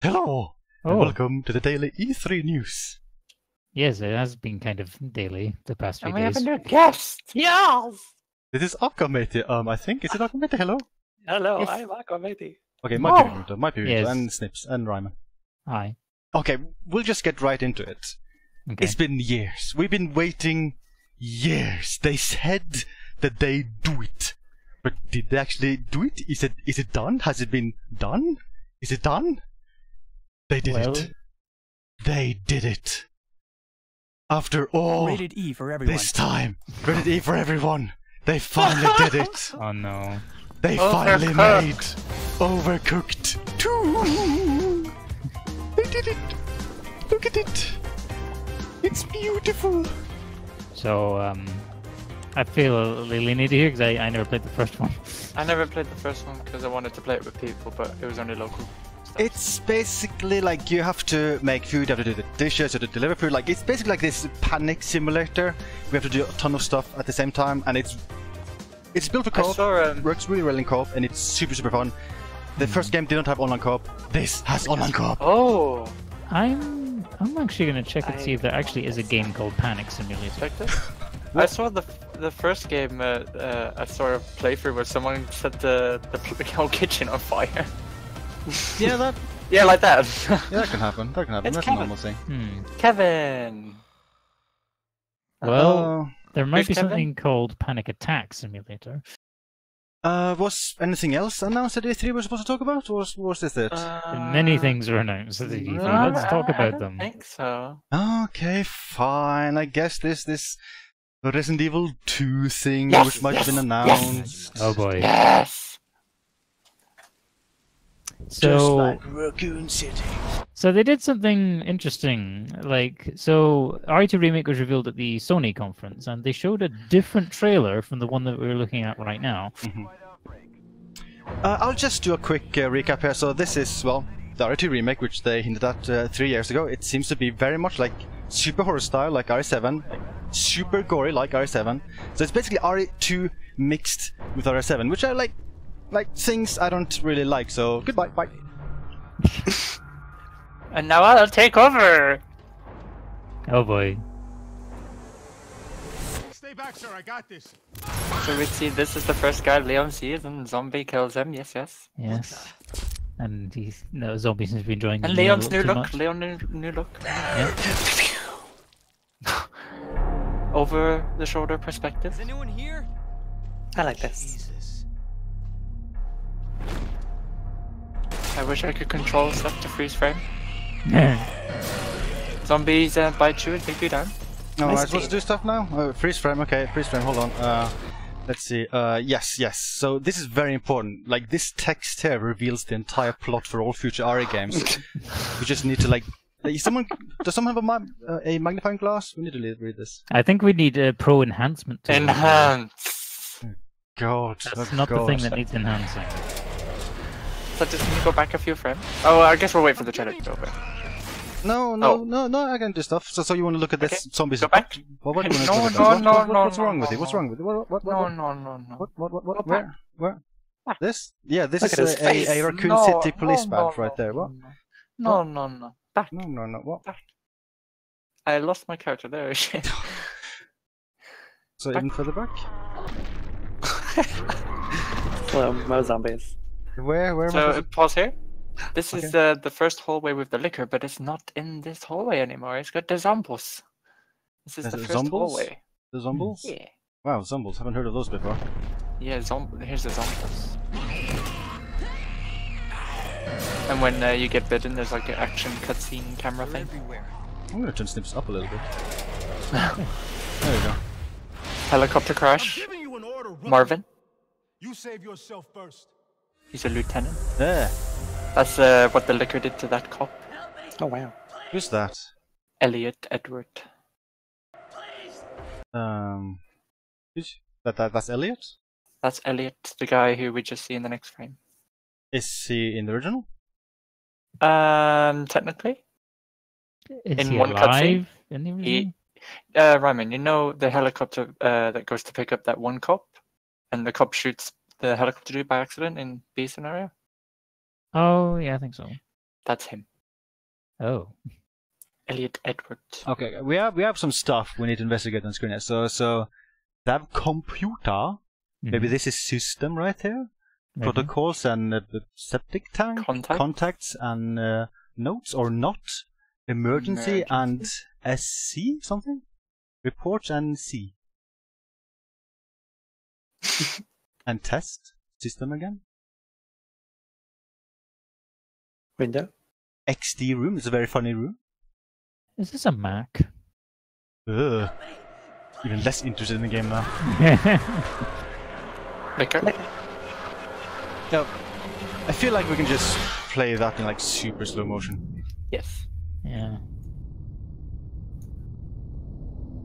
Hello, and Oh, welcome to the daily E3 news. yes, it has been kind of daily the past few And we have days. a new guest! Yes! This is Akkamete. I think is it Akkamete? Hello. Hello, Yes. I'm Akkamete. Okay, might be Rito, might be Rito, Yes. and Snips and Ryman. Hi. Okay, we'll just get right into it. Okay. It's been years. We've been waiting years. They said that they do it, but did they actually do it? Is it done? Has it been done? Is it done? They did it. They did it. After all Rated E for everyone. this time, rated E for everyone. They finally did it. Oh no. They finally Overcooked. made Overcooked 2. They did it. Look at it. It's beautiful. So, I feel a little needy here because I never played the first one. I never played the first one because I wanted to play it with people, but it was only local. It's basically like you have to make food, you have to do the dishes, you have to deliver food. Like it's basically like this panic simulator. We have to do a ton of stuff at the same time, and it's built for co-op. Works really well in co-op, and it's super fun. The first game didn't have online co-op. This has online co-op. Oh! I'm actually gonna check and see if there actually is a game called Panic Simulator. Check this. I saw the first game, a sort of playthrough where someone set the whole kitchen on fire. Yeah, that Yeah, like that. that can happen. That can happen. It's That's a Kevin. normal thing. Kevin! Well, there might Who's be Kevin? something called Panic Attack Simulator. Was anything else announced at E3 we're supposed to talk about? Or was this it? Many things were announced at the E3. Let's talk about them. I think so. Okay, fine. I guess this Resident Evil 2 thing, Yes, which might have been yes, announced. Oh boy. Yes! So, Raccoon City. so they did something interesting. So RE2 Remake was revealed at the Sony conference, and they showed a different trailer from the one that we're looking at right now. I'll just do a quick recap here. So this is, well, the RE2 remake, which they hinted at 3 years ago. It seems to be very much like super horror style, like RE7, super gory, like RE7. So it's basically RE2 mixed with RE7, which I like things I don't really like. So goodbye, bye. And now I'll take over! Oh boy. Stay back, sir. I got this. So we see this is the first guy Leon sees, and zombie kills him. Yes, yes. Yes. And zombies seems to be enjoying And the meal Leon's a new little look. too Leon's new look. Yeah. Over the shoulder perspective. Is anyone here? I like this. Jesus. I wish I could control stuff to freeze frame. much. Zombies bite you and take you down. Oh, am I Nice supposed to do stuff now? Freeze frame, okay, freeze frame, hold on. Let's see, yes. So this is very important. Like, this text here reveals the entire plot for all future RE games. We just need to, does someone have a magnifying glass? We need to read this. I think we need a pro enhancement tool. Enhance. God, That's oh not the God. thing that needs enhancing. So just can you go back a few frames? Oh, I guess we'll wait for the trailer to go back. No, I can do stuff. So you want to look at this Okay, zombies? go back. What do you want to No, look at? no, What- no, what- no, What's wrong no, with it? no. What's wrong with it? What? No. Where? This? Yeah, this Look is at his face. a Raccoon No, City police no, badge right there. What? No. Back. No. What? I lost my character there. So even further back? Hello, Mo Zombies. Where am I So supposed pause here. This is the first hallway with the liquor, but it's not in this hallway anymore. It's got the zombies. This is The the first zombies? hallway. The zombies? Yeah. Wow, zombies. Haven't heard of those before. Yeah, here's the zombies. And when you get bitten, there's like an action cutscene camera thing. I'm gonna turn Snips up a little bit. There you go. Helicopter crash. I'm giving you an order, rookie. Marvin. You save yourself first. He's a lieutenant. There. That's what the liquor did to that cop. Oh wow. Who's that? Elliot Edward. That's Elliot? That's Elliot, the guy who we just see in the next frame. Is he in the original? Technically. Is In he one cutscene, alive in the he- original? Ryman, you know the helicopter that goes to pick up that one cop, and the cop shoots the helicopter dude by accident in B scenario? Oh, yeah, I think so. That's him. Oh. Elliot Edwards. Okay, we have some stuff we need to investigate on screen here. So that computer, maybe this is system right here. Maybe. Protocols and the septic tank, contacts and notes or not. Emergency and SC something. Reports and C. And test system again. Window. XD room is a very funny room. Is this a Mac? Ugh. Even less interested in the game now. Liquor. No, I feel like we can just play that in like super slow motion. Yes. Yeah.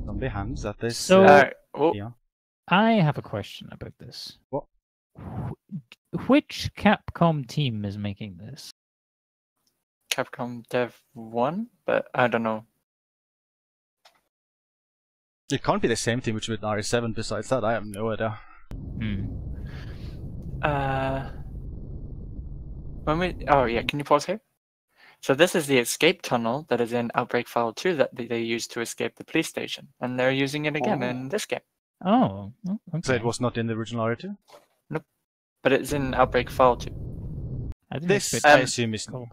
Zombie hands at this. So, yeah. I have a question about this. What? Which Capcom team is making this? Capcom Dev 1, but I don't know. It can't be the same team which with RE7 besides that, I have no idea. Oh yeah, can you pause here? So this is the escape tunnel that is in Outbreak File 2 that they used to escape the police station, and they're using it again in this game. Oh, okay. So it was not in the original RE2? Nope. But it's in Outbreak File 2. This, I assume, is new.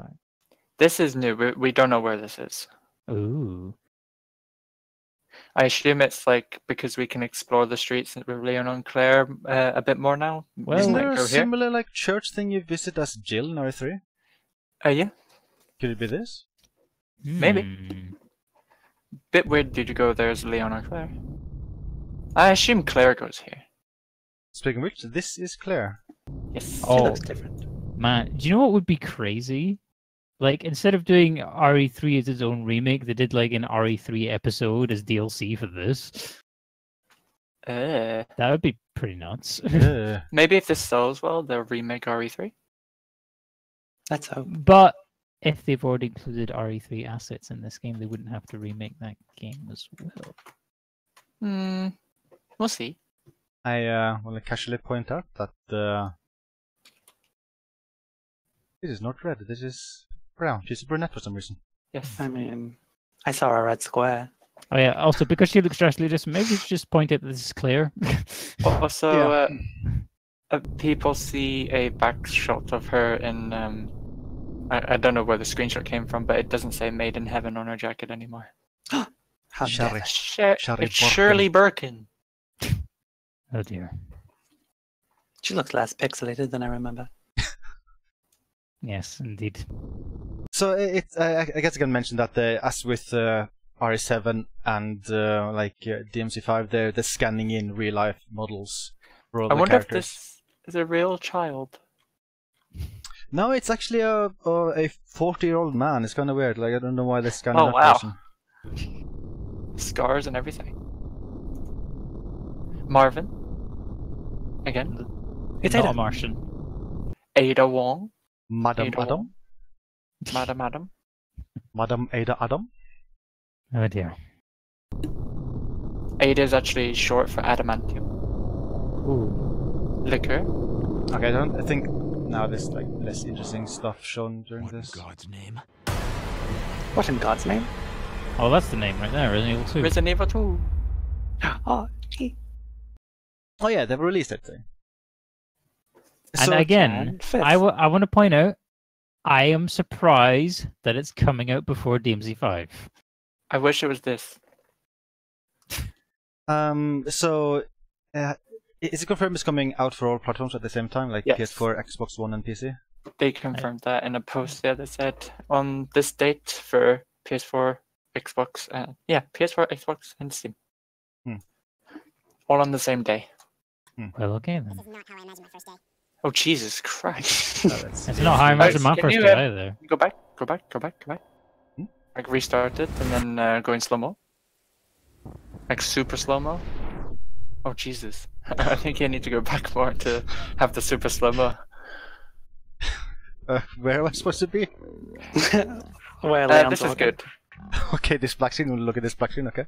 This is new. We don't know where this is. Ooh. I assume it's like because we can explore the streets with Leon and Claire a bit more now. Well, isn't like there a similar like church thing you visit as Jill in RE3? Yeah. Could it be this? Maybe. Bit weird did you go there as Leon or Claire? I assume Claire goes here. Speaking of which, this is Claire. Yes. She looks different. Man, do you know what would be crazy? Like, instead of doing RE3 as its own remake, they did like an RE3 episode as DLC for this. That would be pretty nuts. Maybe if this sells well, they'll remake RE3. Let's hope. But if they've already included RE3 assets in this game, they wouldn't have to remake that game as well. We'll see. I want to casually point out that this is not red, this is brown. She's a brunette for some reason. Yes. I mean, I saw a red square. Oh yeah, also because she looks drastically different, maybe you should just point out that this is Claire. Also, people see a back shot of her in... I don't know where the screenshot came from, but it doesn't say Made in Heaven on her jacket anymore. How dare It's Shirley Birkin. Oh dear. She looks less pixelated than I remember. Yes, indeed. So I guess I can mention that as with RE7 and DMC5, they're scanning in real life models for all the wonder characters. if this is a real child. No, it's actually a 40-year-old man. It's kind of weird. Like I don't know why they're scanning that wow. person. Scars and everything. Marvin. Again. It's not a Martian. Ada Wong. Madam Ada Adam. Wong. Madam Adam. Madam Ada Adam. Oh dear. Ada is actually short for adamantium. Ooh. Liquor. Okay, I think now there's like less interesting stuff shown during this. God's name? What in God's name? Oh, that's the name right there, Resident Evil 2. Resident Evil 2. Oh yeah, they've released that thing. And So- again, I want to point out, I am surprised that it's coming out before DMZ5. I wish it was this. Is it confirmed it's coming out for all platforms at the same time, like Yes. PS4, Xbox One, and PC? They confirmed that in a post. Yeah, they said on this date for PS4, Xbox, PS4, Xbox, and Steam. All on the same day. Well, okay then. Oh Jesus Christ! It's not how I imagined my Can first you, day either. Go back. Like restart it and then go in slow mo. Like super slow mo. Oh Jesus! I think I need to go back more to have the super slow mo. Where am I supposed to be? Well, This is good. Okay, this black screen. We'll look at this black screen. Okay.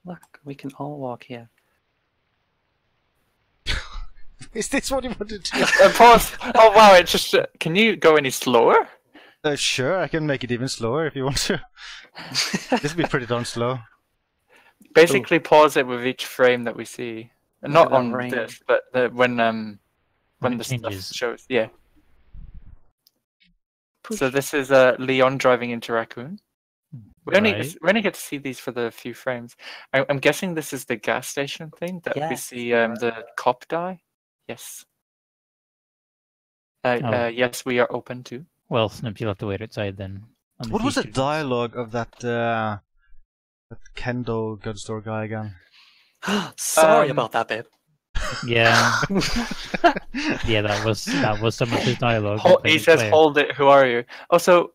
Look, we can all walk here. Is this what you wanted to do? Pause. Oh wow! It just. Can you go any slower? Sure, I can make it even slower if you want to. This will be pretty darn slow. Basically, pause it with each frame that we see. Not at that on rain. this, but when it the stuff changes. shows. Yeah. So this is Leon driving into Raccoon. We only get to see these for the few frames. I'm guessing this is the gas station thing that we Yes. see the cop die. Yes. Yes, we are open to. Well, Snips, you'll have to wait outside then. on What was the features. dialogue of that Kendo gun store guy again? Sorry about that, babe. Yeah. Yeah, that was some of his dialogue. He says, "Hold it. Who are you?" Also,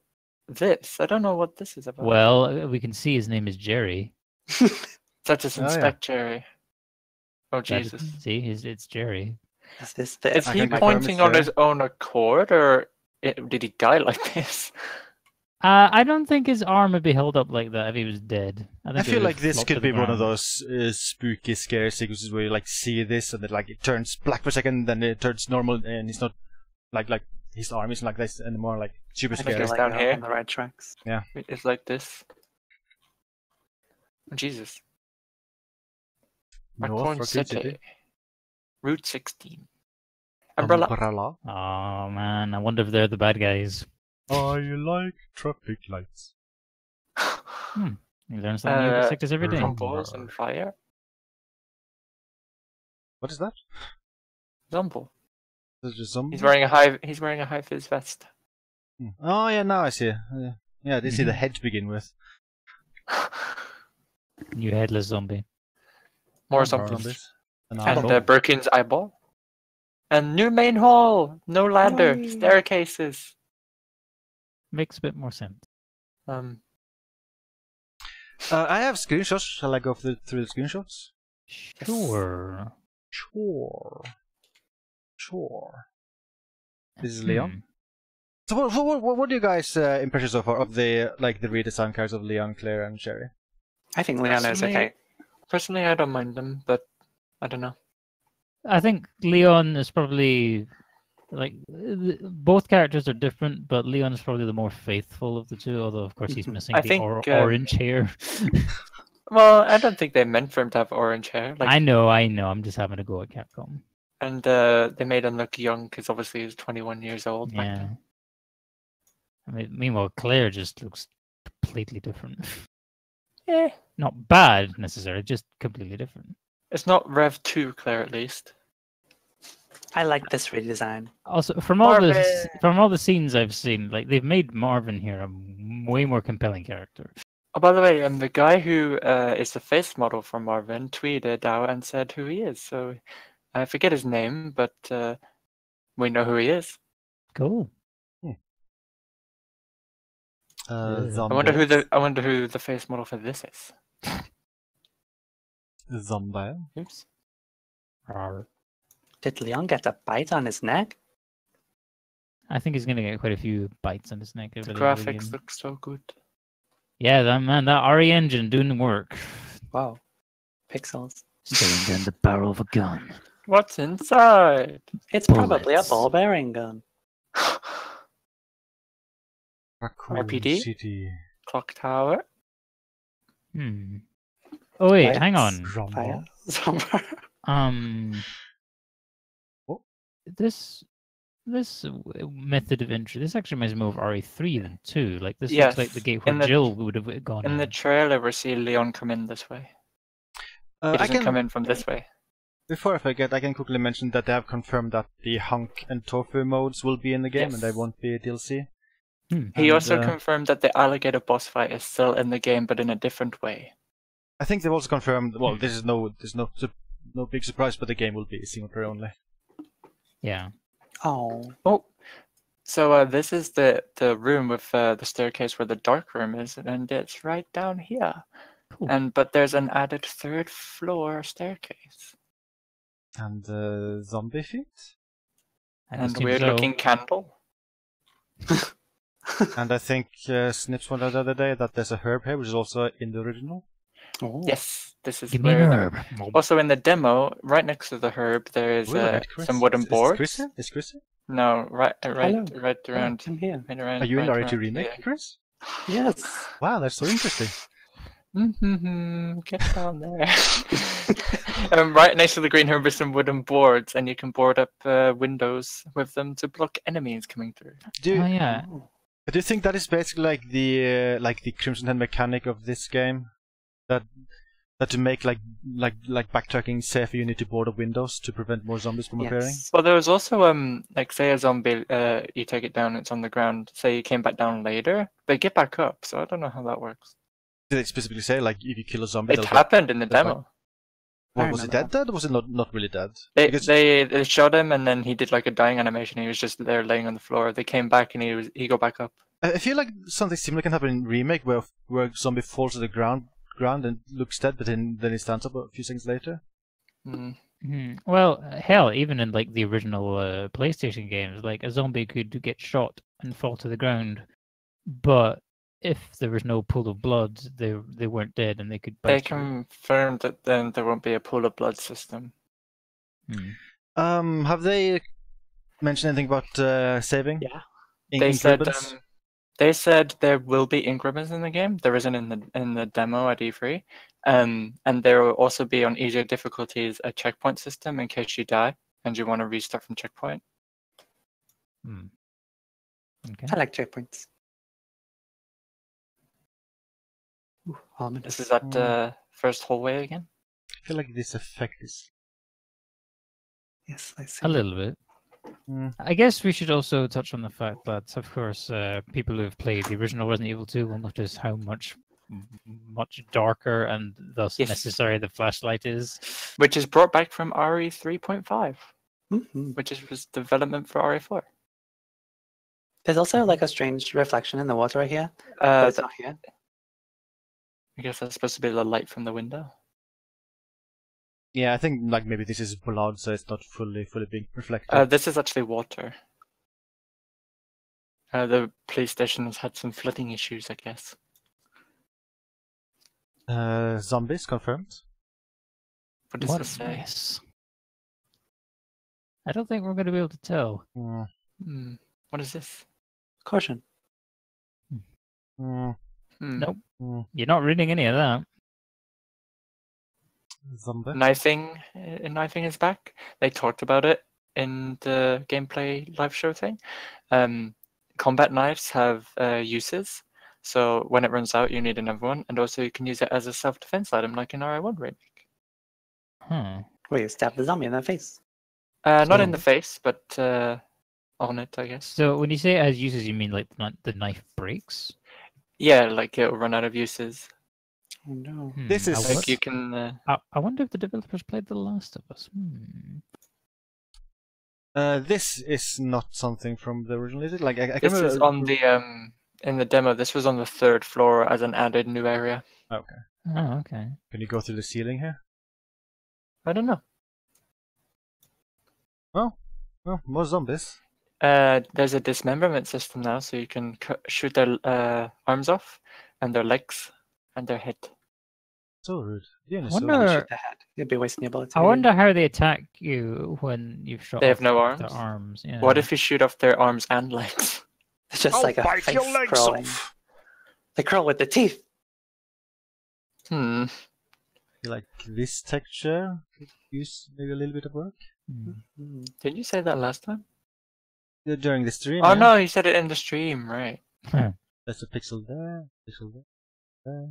this I don't know what this is about. Well, we can see his name is Jerry. Such as Oh, yeah. Inspect Jerry. Oh That- Jesus! See, it's Jerry. Is this the Is I he can confirm pointing it's on Jerry. his own accord, or did he die like this? I don't think his arm would be held up like that if he was dead. I think it feel would like have this flopped could to the be one of ground. those spooky, scary sequences where you like see this and then like it turns black for a second, then it turns normal, and it's not like his arm isn't like this anymore, like super I think scary. you're it's like down here. on the right tracks. It's like this. Oh, Jesus. North Raccoon Raccoon City. City. Route 16. Umbrella. Umbrella. Oh man, I wonder if they're the bad guys. I like traffic lights. You learn something new about sectors every day. Zombies and fire. What is that? Zombo. Is it just some? He's wearing a high vis vest. Oh yeah, now I see. Yeah, they see the Mhm. head to begin with. New headless zombie. More zombies. An And eyeball. Birkin's eyeball. And new main hall. No ladder. Yay. Staircases. Makes a bit more sense. I have screenshots. Shall I go through the screenshots? Sure. Sure. This is Leon. Hmm. So what do you guys impressions so far of the redesign characters of Leon, Claire, and Sherry? I think Leon is okay. Personally, I don't mind them, but I don't know. I think Leon is probably both characters are different, but Leon is probably the more faithful of the two. Although of course he's missing I the think, orange hair. Well, I don't think they meant for him to have orange hair. I know. I'm just having to go at Capcom. And they made him look young because obviously he was 21 years old. back Yeah. then. I mean, meanwhile, Claire just looks completely different. Yeah. Not bad necessarily, just completely different. It's not Rev 2, Claire, at least. I like this redesign. Also, from all Marvin! the scenes I've seen, like they've made Marvin here a way more compelling character. Oh, by the way, the guy who is the face model for Marvin tweeted out and said who he is. So I forget his name, but we know who he is. Cool. I wonder who the face model for this is. Zombie. Oops. Rawr. Did Leon get a bite on his neck? I think he's gonna get quite a few bites on his neck over The the graphics game. look so good. Yeah, that RE engine doing the work. Wow. Pixels. Staring down the barrel of a gun. What's inside? It's probably a Bullets. ball bearing gun. Raccoon RPD? City. Clock tower. Oh wait, Lights. hang on. Fire. Somewhere. What? This method of entry. This actually reminds me of RE3 than 2. Like this Yes, looks like the gate where in the- Jill would have gone. In the in. trailer, we see Leon come in this way. He I doesn't can come in from this way. Before I forget, I can quickly mention that they have confirmed that the Hunk and Tofu modes will be in the game, and they Yes. won't be a DLC. He And, also confirmed that the alligator boss fight is still in the game, but in a different way. I think they've also confirmed. Well, there's no big surprise, but the game will be single player only. Yeah. Oh. Oh, so this is the room with the staircase where the dark room is, and it's right down here. Cool. But there's an added third floor staircase And zombie feet. and seems weird so. looking candle. And I think Snips pointed out the other day that there's a herb here, which is also in the original. Oh. Yes, this is Give me an where. herb. Also, in the demo, right next to the herb, there is Ooh, look at Chris. some wooden Is boards. Chris here? Is Chris here? No, right Hello. around. I'm here. Right around Are you in the right RE2 around remake, here. Chris? Yes. Wow, that's so interesting. Get down there. Right next to the green herb are some wooden boards, and you can board up windows with them to block enemies coming through. Do Oh you, yeah. Oh. do you think that is basically like the Crimson Head mechanic of this game? That to make like backtracking safer, you need to board up windows to prevent more zombies from appearing. Yes. Well, there was also like say a zombie, you take it down, it's on the ground. Say you came back down later, they get back up. So I don't know how that works. Did they specifically say like if you kill a zombie, It they'll happened in the that's demo. What I was it remember dead? Dead? Or was it not really dead? They, Because- they shot him, and then he did like a dying animation. He was just there laying on the floor. They came back, and he got back up. I feel like something similar can happen in remake where a zombie falls to the ground and looks dead, but then he stands up a few seconds later. Mm. Well, hell, even in like the original PlayStation games, like a zombie could get shot and fall to the ground, but if there was no pool of blood, they weren't dead and they could. They bounce through. confirmed that then there won't be a pool of blood system. Have they mentioned anything about saving? Yeah. They said there will be increments in the game. There isn't in the demo at E3, and there will also be on easier difficulties a checkpoint system in case you die and you want to restart from checkpoint. Okay. I like checkpoints. Ooh, This ominous. is at the first hallway again. I feel like this effect is. Yes, I see. A little bit. I guess we should also touch on the fact that, of course, people who have played the original Resident Evil 2 will notice how much darker and thus Yes. necessary the flashlight is. Which is brought back from RE 3.5, Mhm. which was development for RE4. There's also like a strange reflection in the water right here, but it's not here. I guess that's supposed to be the light from the window. Yeah, I think like maybe this is blood, so it's not fully being reflected. This is actually water. The police station has had some flooding issues, I guess. Zombies confirmed. What does What this a say? mess. I don't think we're going to be able to tell. What is this? Caution. Nope. You're not reading any of that. Zombie. Knifing is back. They talked about it in the gameplay live show thing. Combat knives have uses, so when it runs out, you need another one, and also you can use it as a self-defense item, like in RE1 remake. Where you stab the zombie in the face. Not in the face, but on it, I guess. So when you say as uses, you mean like the knife breaks? Yeah, like it'll run out of uses. Oh no. This is- Like you can. I wonder if the developers played The Last of Us. This is not something from the original, is it? Like I This can is on the in the demo. This was on the 3rd floor as an added new area. Okay. Oh, okay. Can you go through the ceiling here? I don't know. Oh, more zombies. There's a dismemberment system now, so you can shoot their arms off, and their legs, and their head. So rude. Yeah, I so wonder- Shoot the head. You'd be wasting your bullets. I if you wonder didn't. how they attack you when you've shot They have off no their arms? arms. Yeah. What if you shoot off their arms and legs? It's just like a face crawling. They crawl with the teeth. You like this texture? Could use maybe a little bit of work Didn't you say that last time? during the stream. Oh yeah? no, you said it in the stream, right? There's a pixel there. Pixel there.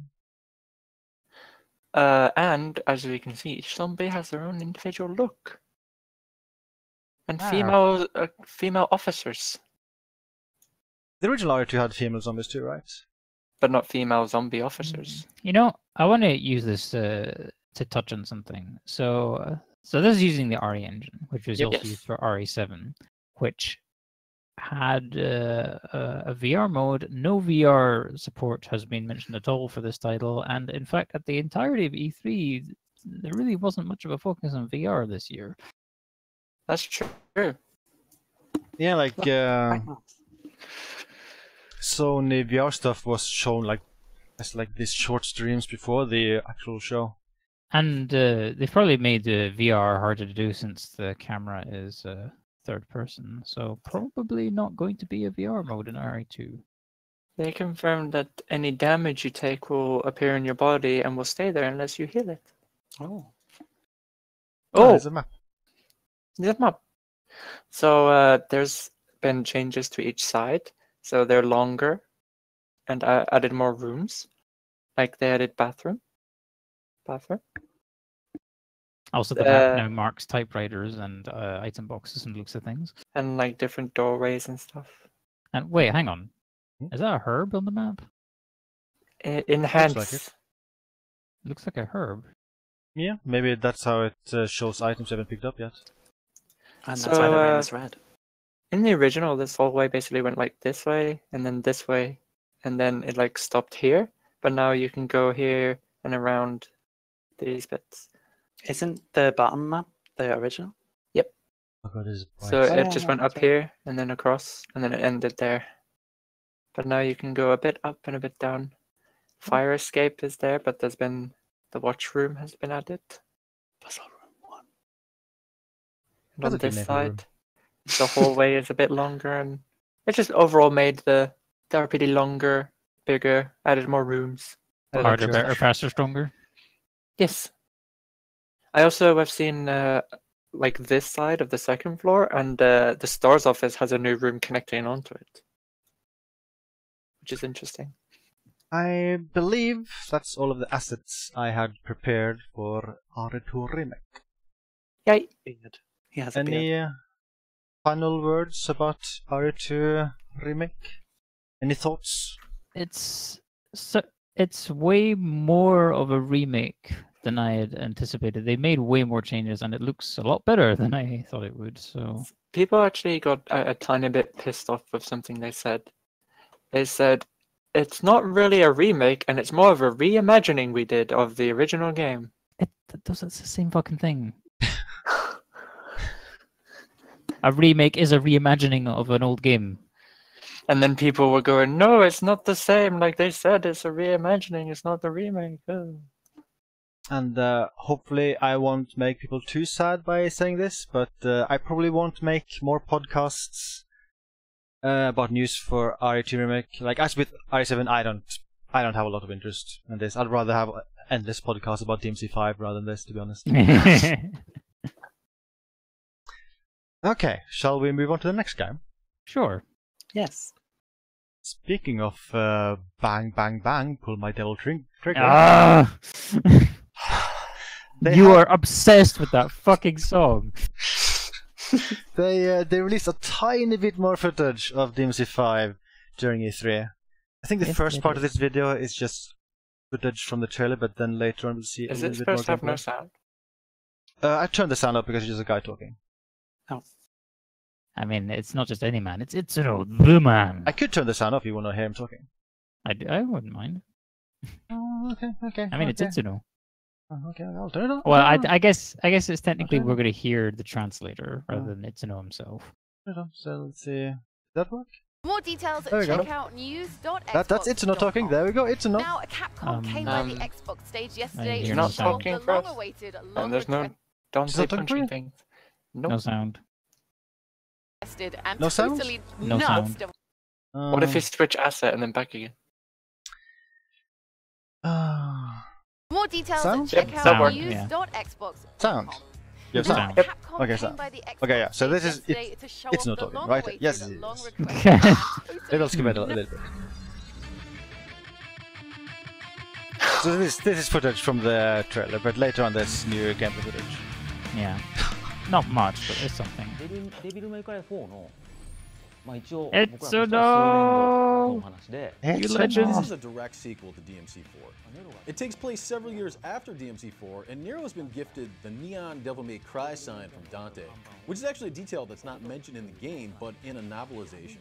And as we can see, each zombie has their own individual look. And Wow. female officers, The original RE2 had female zombies too, right? but not female zombie officers. You know, I want to use this to touch on something. So this is using the RE engine, which was also Yes. used for RE7, which had a VR mode. No VR support has been mentioned at all for this title, and in fact, at the entirety of E3, there really wasn't much of a focus on VR this year. That's true. Yeah, like Why not? Sony VR stuff was shown like as like these short streams before the actual show. And they've probably made VR harder to do since the camera is third person, so probably not going to be a VR mode in RE2. They confirmed that any damage you take will appear in your body and will stay there unless you heal it. Oh. Oh, Oh, there's a map. there's a map. So there's been changes to each side. So they're longer and added more rooms. Like they added bathroom. Also, the map now marks typewriters and item boxes and looks of things. And like different doorways and stuff. And wait, hang on. Is that a herb on the map? Enhance. like it. Looks like a herb. Yeah, maybe that's how it shows items you haven't picked up yet. And that's So, why the rain is red. In the original, this hallway basically went like this way and then this way, and then it like stopped here. But now you can go here and around these bits. Isn't the bottom map the original? Oh god, this is So bright. it just went up here and then across, and then it ended there. But now you can go a bit up and a bit down. Fire escape is there, but there's been the watch room has been added. Puzzle room 1. And That's on a good this name for a room. side, the hallway is a bit longer, and it just overall made the RPD longer, bigger, added more rooms. Harder, better, faster, stronger. Yes. I also have seen like this side of the second floor, and the store's office has a new room connecting onto it, which is interesting. I believe that's all of the assets I had prepared for RE2 remake. Yay! Beard. He has a beard. Any final words about RE2 remake? Any thoughts? It's way more of a remake than I had anticipated. They made way more changes, and it looks a lot better than I thought it would. So People actually got a tiny bit pissed off with something they said. They said, it's not really a remake, and it's more of a reimagining we did of the original game. it's the same fucking thing. A remake is a reimagining of an old game. And then people were going, no, it's not the same. Like they said, it's a reimagining, it's not the remake. Oh. And hopefully I won't make people too sad by saying this, but I probably won't make more podcasts about news for RE2 remake. Like as with RE7, I don't have a lot of interest in this. I'd rather have endless podcasts about DMC5 rather than this, to be honest. Okay, shall we move on to the next game? Sure. Yes. Speaking of bang bang bang, pull my devil trigger. Ah! They You have- are obsessed with that fucking song. They released a tiny bit more footage of DMC5 during E3. I think the Yes, first they part did. of this video is just footage from the trailer, but then later on we'll see a Is little it bit more supposed to have no gameplay. sound? I turned the sound up because it's just a guy talking. I mean, it's not just any man. It's the man. I could turn the sound up if you want to hear him talking. I wouldn't mind. Oh, okay. I mean, it's Itsuno. Okay, I'll turn it up. Well, I'll turn I guess it's technically Okay. we're going to hear the translator rather Oh. than Itsuno himself. it up. So let's see. Does that work? More details, There we go. check out news.xbox.com. That's Itsuno talking. There we go, Itsuno. Now, Capcom came by the Xbox stage yesterday hear to no show sound. Talking the for us. long-awaited, And there's no... Don't Is say that talking for punching you? things. No Nope. sound. long-requested and No sounds? totally No nuts. sound. What if you switch asset and then back again? More details, Sound? check Yep, out sound, yeah. news.xbox.com. Sound. Yeah, Now, sound. Yep. Capcom Okay, came sound. by the Okay, yeah, Xbox so this stage is- yesterday to show it's off not the talking, right? long-awaited, Yes, it is. long-requested and Maybe I'll skip it a totally little bit. So this is footage from the trailer, but later on there's new gameplay footage. Yeah. Not much, but it's something. デビルメイカイ4の、まあ、一応えっ僕らとしては数年後のお話で、 You This legend. is a direct sequel to DMC4. It takes place several years after DMC4, and Nero has been gifted the neon Devil May Cry sign from Dante, which is actually a detail that's not mentioned in the game, but in a novelization.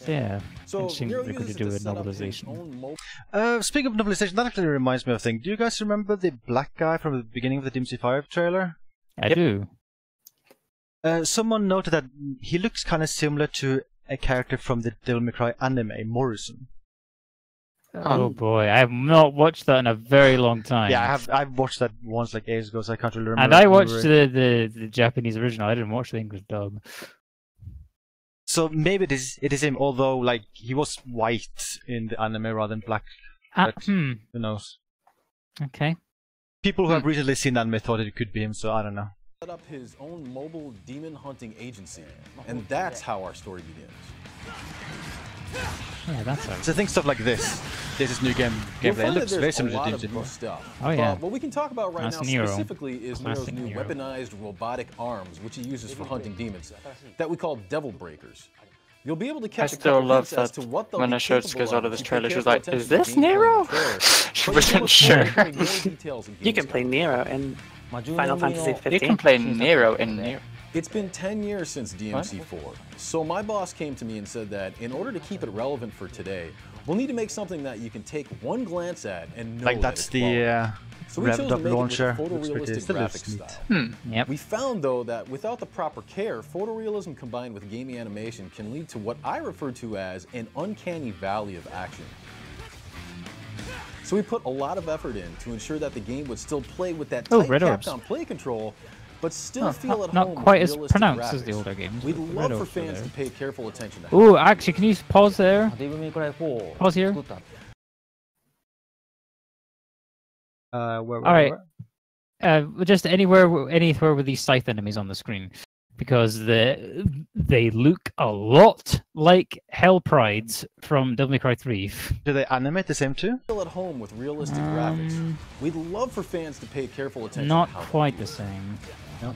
Yeah. So Interesting Nero they could uses it do to a set up his novelization. own mobile. Speaking of novelization, that actually reminds me of a thing. Do you guys remember the black guy from the beginning of the DMC5 trailer? I do. Someone noted that he looks kind of similar to a character from the Devil May Cry anime, Morrison. Oh boy, I have not watched that in a very long time. Yeah, I've watched that once like ages ago, so I can't really remember. And I watched remember it. the Japanese original. I didn't watch the English dub. So maybe it is him, although like he was white in the anime rather than black. But who knows? Okay. People who have recently seen anime thought it could be him, so I don't know. Set up his own mobile demon hunting agency, and that's how our story begins. Yeah, that's how. So think stuff like this. This is new You'll gameplay. It find looks that very there's a similar lot to of DMC4. good stuff. Oh, yeah. But what we can talk about right That's now Nero. specifically is Nero's Classic new Nero. weaponized robotic arms, which he uses for hunting demons, that we call devil breakers. You'll be able to I catch a still couple love hints as that to what they'll when be Ashoka capable goes out of of this and pay trailer, she's careful like, attention "Is to the this gameplay Nero?" and trailer. She But wasn't you'll sure. find more details in You can Gamescom. play Nero in Final Fantasy 15. You can play Nero in Nero. It's been 10 years since DMC4, so my boss came to me and said that in order to keep it relevant for today, we'll need to make something that you can take one glance at and know Like that that's it's the quality. So we chose revved to up make it with launcher. Looks pretty, photorealistic still looks graphic neat. style. Yep. We found though that without the proper care, photorealism combined with gamey animation can lead to what I refer to as an uncanny valley of action. So we put a lot of effort in to ensure that the game would still play with that tight Red Orbs. Capcom play control, but still feel at not home quite with as realistic pronounced as the graphics. older games. We'd but love Red for Orbs are fans there. to pay careful attention to how Ooh, actually, can you pause there? デブメイクライ4 Pause here. 作った。 Where, All right. Just anywhere with these scythe enemies on the screen, because they look a lot like Hell Prides from Devil May Cry 3. Do they animate the same too? Feel at home with realistic graphics. We'd love for fans to pay careful attention Not to how quite they the same.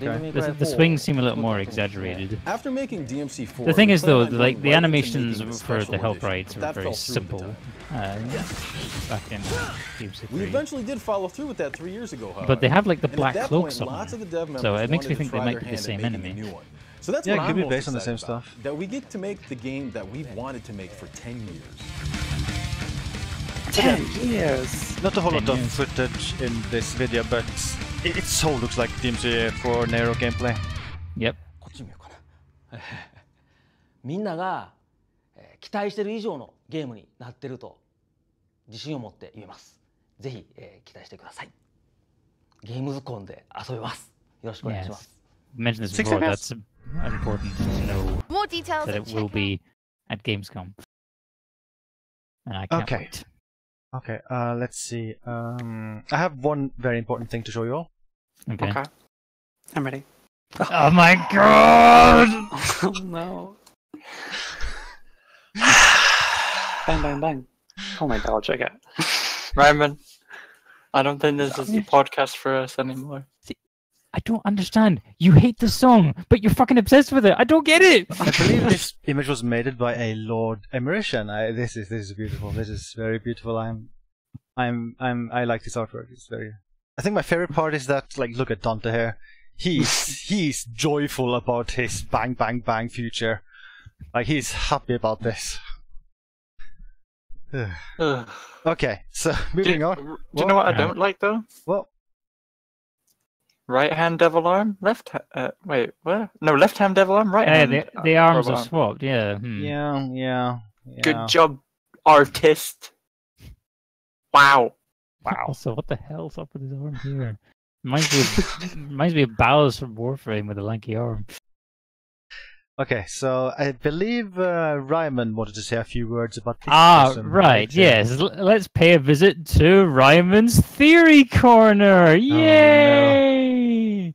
デブメイクライ The 4 swings seem a little more 作ったと思うんですね。 exaggerated. After making DMC4, The thing we is, planned though, on going like the right into animations making the for special the Hell edition, Prides but were that very fell through at the simple. time. Back in DMC3. We eventually did follow through with that 3 years ago, however. But they have like the And at black that cloaks point, on lots of them. the dev members So it makes me wanted to think they try might their be the hand at same making a enemy. new one. So that's Yeah, what it could I'm be most based on the excited same about, stuff. that we get to make the game that we've wanted to make for 10 years. 10 years. Not a whole lot 10 of years. footage in this video, but it so looks like DMC4 Nero gameplay. Yep. こっち見ようかな。みんなが期待してる以上のゲームになってると自信を持って言えます。ぜひ期待してください。ゲームズコンで遊べます。よろしくお願いしま Yes. す。 Mentioned this Six before. seconds. That's important to know More details that and it will check be at Gamescom, and I can't Okay. wait. Okay, let's see. I have one very important thing to show you all. Okay. Okay. I'm ready. Oh my god! Oh no. Bang, bang, bang. Oh my god, check it. Ryman, I don't think this is the podcast for us anymore. I don't understand. You hate the song, but you're fucking obsessed with it. I don't get it. I believe this image was made by a Lord Emerson. This is beautiful. This is very beautiful. I like this artwork. It's very. I think my favorite part is that, like, look at Dante here. He's joyful about his bang bang bang future. Like, he's happy about this. Ugh. Okay, so moving on. Do you know what I don't like though? Well, Right hand devil arm, left. Wait, what? No, left hand devil arm, right Yeah, hand. the arms robot are arm. swapped. Yeah. yeah. Good job, artist. Wow. Wow. Also, what the hell's up with his arm here? Reminds me of Bowers from Warframe with a lanky arm. Okay, so I believe Ryman wanted to say a few words about this. Ah, person right. here. Yes. Let's pay a visit to Ryman's Theory Corner. Yay!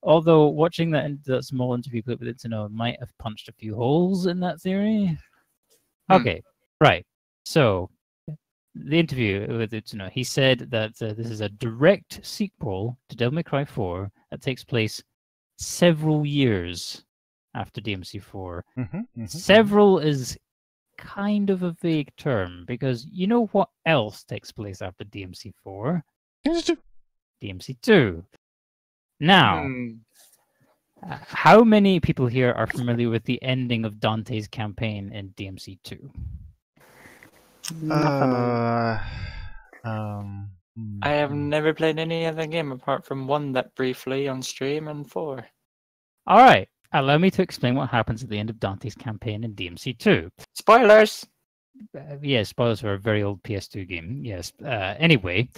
Although watching that small interview clip with Itsuno might have punched a few holes in that theory. Okay, right. So the interview with Itsuno, he said that this is a direct sequel to Devil May Cry 4 that takes place several years after DMC4. Several is kind of a vague term, because you know what else takes place after DMC4? DMC2. Now, how many people here are familiar with the ending of Dante's campaign in DMC2? I have never played any other game apart from one that briefly on stream and 4. All right. Allow me to explain what happens at the end of Dante's campaign in DMC2. Spoilers! Yes, spoilers for a very old PS2 game. Yes. Anyway,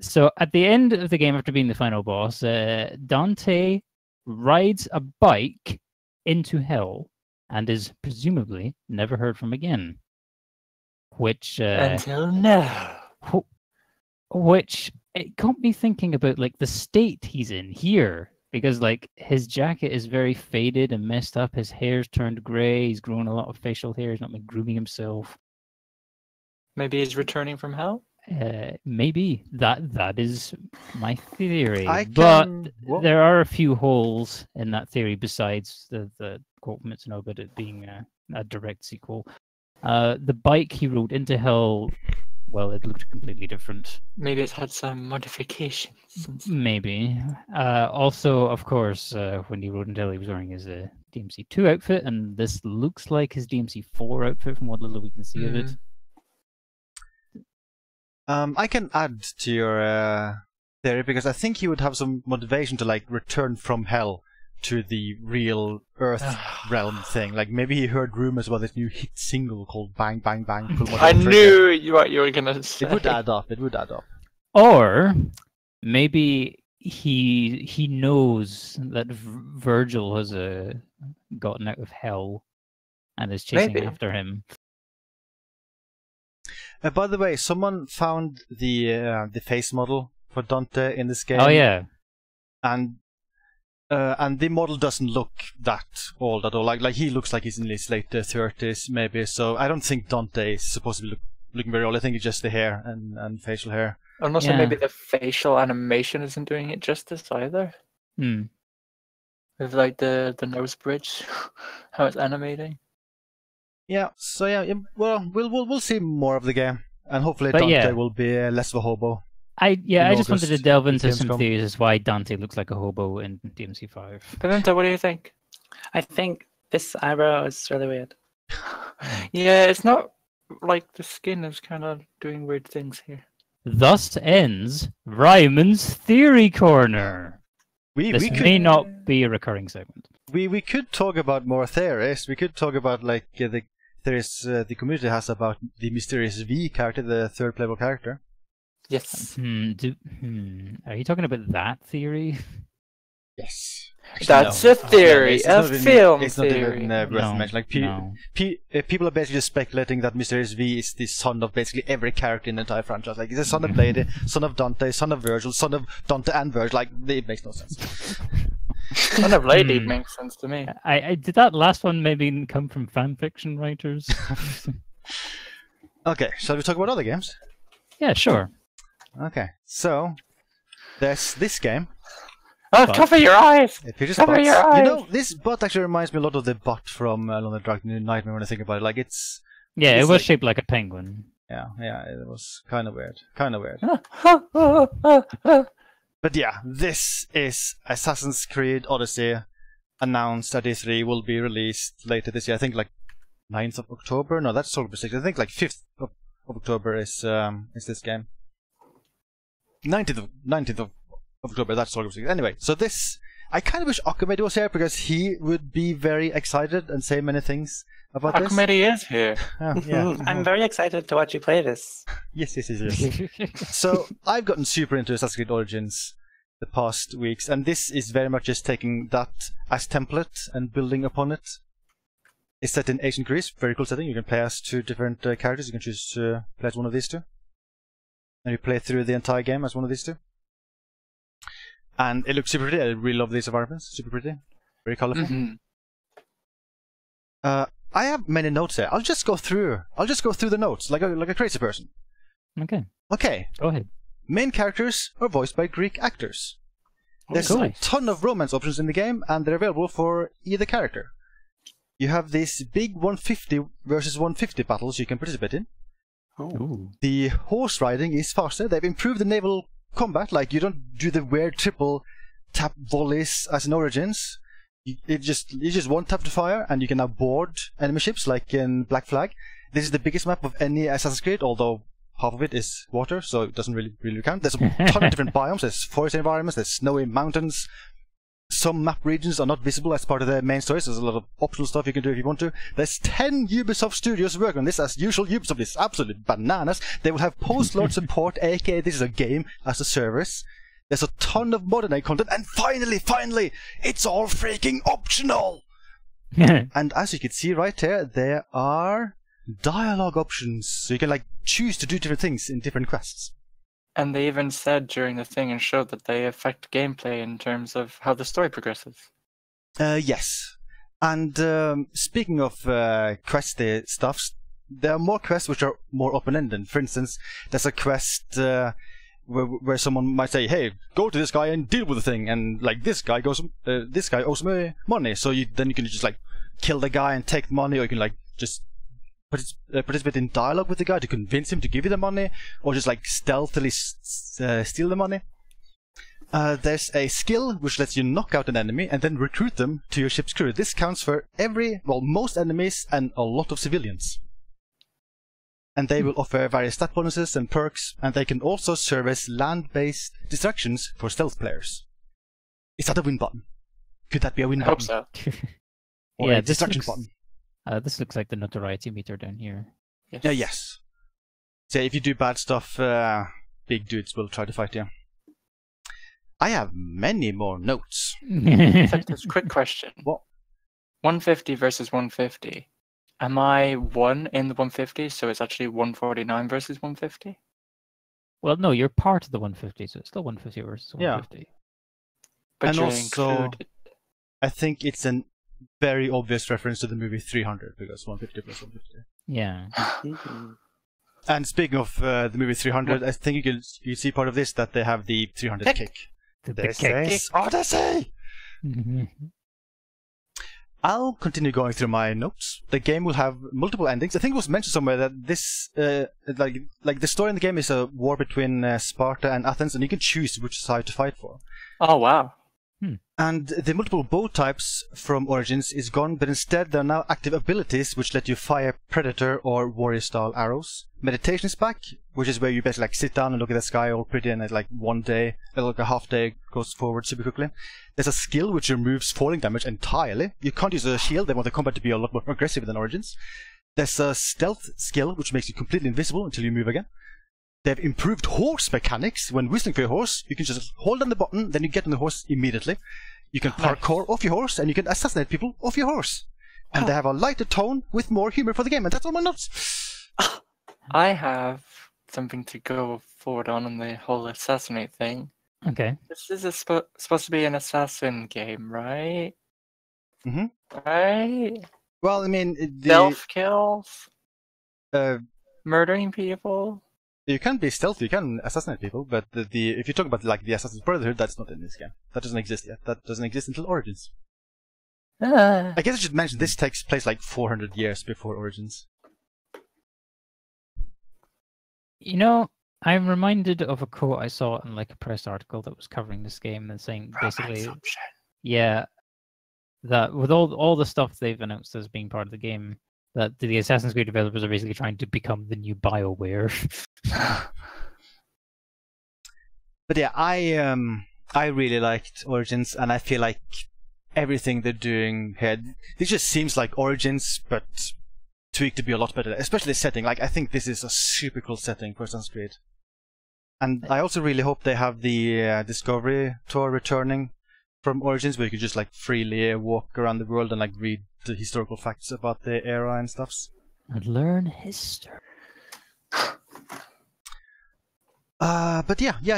so at the end of the game, after being the final boss, Dante rides a bike into hell and is presumably never heard from again. Which Until now. which it got me thinking about like the state he's in here, because like his jacket is very faded and messed up. His hair's turned grey. He's grown a lot of facial hair. He's not been grooming himself. Maybe he's returning from hell? Maybe that is my theory. Well, But there are a few holes in that theory besides the quote from Mitsuno about it being a direct sequel. The bike he rode into hell, well, it looked completely different. Maybe it's had some modifications. Maybe. Also, of course, when he rode into hell, he was wearing his DMC2 outfit, and this looks like his DMC4 outfit from what little we can see of it. I can add to your theory, because I think he would have some motivation to like return from hell to the real Earth realm thing. Like maybe he heard rumors about this new hit single called "Bang Bang Bang." I knew what you were gonna say. It would add up. It would add up. Or maybe he knows that Virgil has gotten out of hell and is chasing Maybe. after him. By the way, someone found the face model for Dante in this game. Oh yeah. And the model doesn't look that old at all. Like he looks like he's in his late 30s, maybe. So I don't think Dante is supposed to be looking very old. I think it's just the hair and facial hair. And also Yeah. maybe the facial animation isn't doing it justice either. With like the nose bridge, how it's animating. Yeah. So yeah. Well, we'll see more of the game, and hopefully But Dante yeah. will be less of a hobo. I just wanted to August, delve into Gamescom. some theories as why Dante looks like a hobo in DMC5. Pimento, what do you think? I think this eyebrow is really weird. Yeah, it's not like the skin is kind of doing weird things here. Thus ends Ryman's Theory Corner. This We may could not be a recurring segment. we could talk about more theories. We could talk about like the theories the community has about the mysterious V character, the third playable character. Yes. Are you talking about that theory? Yes. That's a theory, a film it's not theory. even worth No, mentioning. Like no. people are basically just speculating that Mysterious V is the son of basically every character in the entire franchise. Like he's the son of Lady, son of Dante, son of Virgil, son of Dante and Virgil. Like it makes no sense. Son of Lady makes sense to me. I did that last one maybe come from fan fiction writers? Okay, shall we talk about other games? Yeah, sure. Okay, so there's this game. Oh, But- cover your eyes! It features Cover bots. your You eyes! know, this bot actually reminds me a lot of the bot from Alone in the Dark New Nightmare when I think about it. Like it's Yeah, it It's was like- shaped like a penguin. yeah, it was kind of weird. But yeah, this is Assassin's Creed Odyssey, announced at E3, will be released later this year. I think like 9th of October. No, that's October 6th. I think like 5th of October is this game. 19th of October. That's October 6th. Anyway, so this I kind of wish Akumedi was here because he would be very excited and say many things about this. Akumedi is here. Yeah. I'm very excited to watch you play this. Yes. So I've gotten super into Assassin's Creed Origins the past weeks, and this is very much just taking that as template and building upon it. It's set in ancient Greece, very cool setting. You can play as two different characters. You can choose to play as one of these two, and you play through the entire game as one of these two. And it looks super pretty. I really love these environments. Super pretty, very colorful. Mm-hmm. I have many notes here. I'll just go through the notes like a crazy person. Okay, Okay. go ahead. Main characters are voiced by Greek actors. There's cool. a ton of romance options in the game, and they're available for either character. You have these big 150 versus 150 battles you can participate in. Ooh. The horse riding is faster. They've improved the naval combat, like you don't do the weird triple tap volleys as in Origins. It's just one tap to fire, and you can now board enemy ships like in Black Flag. This is the biggest map of any Assassin's Creed, although half of it is water, so it doesn't really count. There's a ton of different biomes. There's forest environments, there's snowy mountains, some map regions are not visible as part of the main story, so there's a lot of optional stuff you can do if you want to. There's 10 Ubisoft studios working on this. As usual, Ubisoft is absolutely bananas. They will have post-launch support, aka this is a game as a service. There's a ton of modern day content, and finally, it's all freaking optional! And as you can see right here, there are dialogue options, so you can like choose to do different things in different quests. And they even said during the thing and showed that they affect gameplay in terms of how the story progresses. Yes. And speaking of quest stuffs, there are more quests which are more open-ended. For instance, there's a quest where someone might say, "Hey, go to this guy and deal with the thing," and like this guy owes me money, so then you can just like kill the guy and take the money, or you can like just participate in dialogue with the guy to convince him to give you the money, or just like stealthily steal the money. There's a skill which lets you knock out an enemy and then recruit them to your ship's crew. This counts for most enemies and a lot of civilians. And they will offer various stat bonuses and perks, and they can also serve as land-based distractions for stealth players. Is that a win button? Could that be a win button? I hope so. Or Yeah, a this distraction looks- button? This looks like the notoriety meter down here. Yes. Yes. So if you do bad stuff, big dudes will try to fight you. I have many more notes. Except this quick question. What? 150 versus 150. Am I 1 in the 150, so it's actually 149 versus 150? Well, no, you're part of the 150, so it's still 150 versus Yeah. 150. But And you're also- included. I think it's a very obvious reference to the movie 300, because 150 plus 150. Yeah. Mhm. And speaking of the movie 300, I think you see part of this, that they have the 300 kick. The This kick. is Odyssey! I'll continue going through my notes. The game will have multiple endings. I think it was mentioned somewhere that this, like the story in the game is a war between Sparta and Athens, and you can choose which side to fight for. Oh, wow. And the multiple bow types from Origins is gone, but instead there are now active abilities which let you fire Predator or Warrior-style arrows. Meditation is back, which is where you basically like sit down and look at the sky all pretty, and like one day, like a half day goes forward super quickly. There's a skill which removes falling damage entirely. You can't use a shield, they want the combat to be a lot more aggressive than Origins. There's a stealth skill which makes you completely invisible until you move again. They've improved horse mechanics. When whistling for your horse, you can just hold on the button, then you get on the horse immediately. You can parkour off your horse, and you can assassinate people off your horse. And they have a lighter tone with more humor for the game, and that's all my notes. I have something to go forward on the whole assassinate thing. Okay. This is supposed to be an assassin game, right? Mhm. Right? Well, I mean, Stealth kills? uh, Murdering people? you can be stealthy, you can assassinate people, but if you talk about like the Assassin's Brotherhood, that's not in this game. That doesn't exist yet. That doesn't exist until Origins. I guess I should mention this takes place like 400 years before Origins. You know, I'm reminded of a quote I saw in like a press article that was covering this game and saying basically, yeah, that with all the stuff they've announced as being part of the game, that the Assassin's Creed developers are basically trying to become the new BioWare. But yeah, I really liked Origins, and I feel like everything they're doing here, this just seems like Origins, but tweaked to be a lot better. Especially the setting. Like, I think this is a super cool setting for Assassin's Creed. And I also really hope they have the Discovery Tour returning from Origins, where you can just like freely walk around the world and like read the historical facts about the era and stuffs. And learn history. But yeah. Do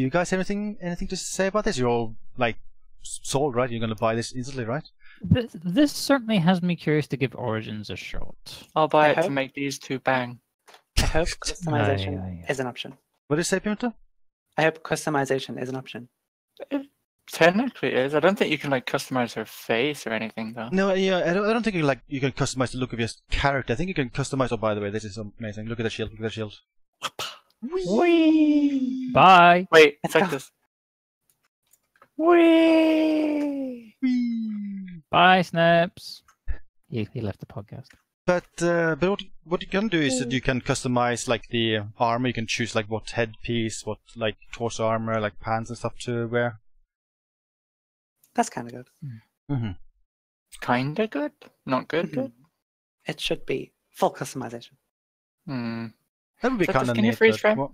you guys have anything to say about this? You're all like sold, right? You're gonna buy this instantly, right? This certainly has me curious to give Origins a shot. I'll buy I it to hope- make these two bang. I hope customization Aye. is an option. What did you say, Pimento? I hope customization is an option. It technically is. I don't think you can like customize her face or anything though. No, yeah, I don't think you can customize the look of your character. I think you can customize. Oh, by the way, this is amazing. Look at that shield. Look at that shield. Whee! Bye. Wait, it's like this. Whee! Bye, Snaps. He left the podcast. But what you can do is that you can customize like the armor. You can choose like what headpiece, what like torso armor, like pants and stuff to wear. That's kind of good. Mm-hmm. Kinda good, not good. Good. It should be full customization. Hmm. That would be So kind of can you neat. freeze but frame?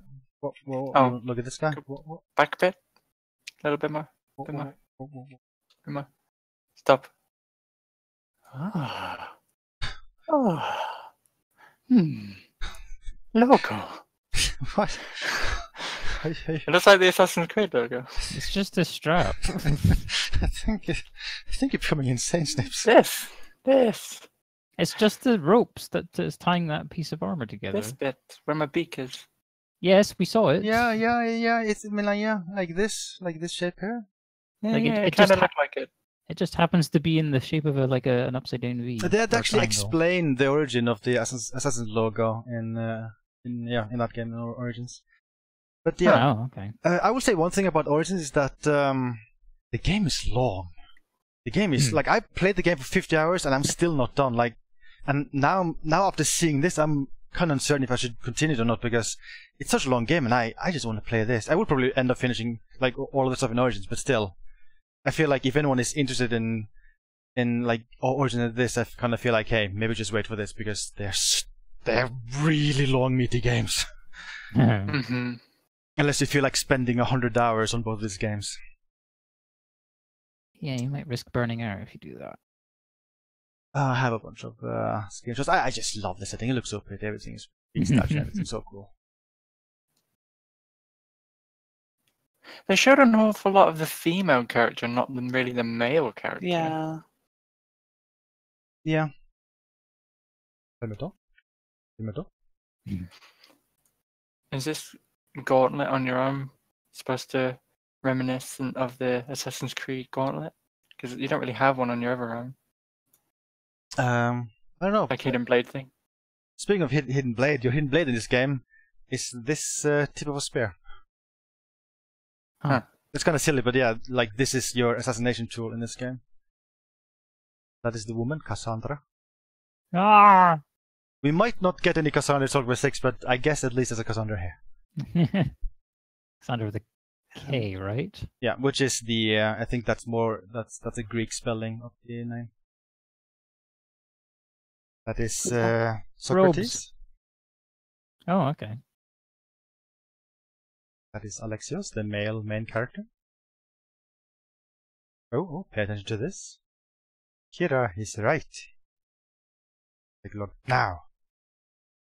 Oh, look at this guy. Back a bit. A little bit more. Bit more. Bit more. Stop. Ah. Oh. Logo. What? It looks like the Assassin's Creed logo. It's just a strap. I think you're becoming insane, Snips. This. It's just the ropes that is tying that piece of armor together. This bit where my beak is. Yes, we saw it. Yeah. It's like this shape here. Like Yeah, it it just kind of looked like it. It just happens to be in the shape of an upside down V. They had or actually triangle. explained the origin of the Assassin's logo in that game in Origins. But yeah, Oh, okay. I would say one thing about Origins is that the game is long. The game is like I played the game for 50 hours and I'm still not done. Like, and now after seeing this, I'm kind of uncertain if I should continue it or not because it's such a long game and I just want to play this. I would probably end up finishing like all of the stuff in Origins, but still, I feel like if anyone is interested in like Origins of this, I kind of feel like, hey, maybe just wait for this because they're really long, meaty games. Mm-hmm. Unless you feel like spending 100 hours on both these games. Yeah, you might risk burning out if you do that. I have a bunch of screenshots. I just love this setting. It looks so pretty. Everything is everything's so cool. They showed an awful lot of the female character, not really the male character. Yeah. Yeah. Is this gauntlet on your arm supposed to reminiscent of the Assassin's Creed gauntlet? Because you don't really have one on your other arm. I don't know. Like hidden blade thing. Speaking of hidden blade, your hidden blade in this game is this tip of a spear. Huh. It's kind of silly, but yeah, like this is your assassination tool in this game. That is the woman, Cassandra. Ah! We might not get any Cassandra in Salt River 6, but I guess at least there's a Cassandra here. Cassandra with a K, right? Yeah, which is the I think that's a Greek spelling of the name. That is Socrates. Oh, okay. That is Alexios, the main character. Oh, pay attention to this. Kira is right. Take a look now.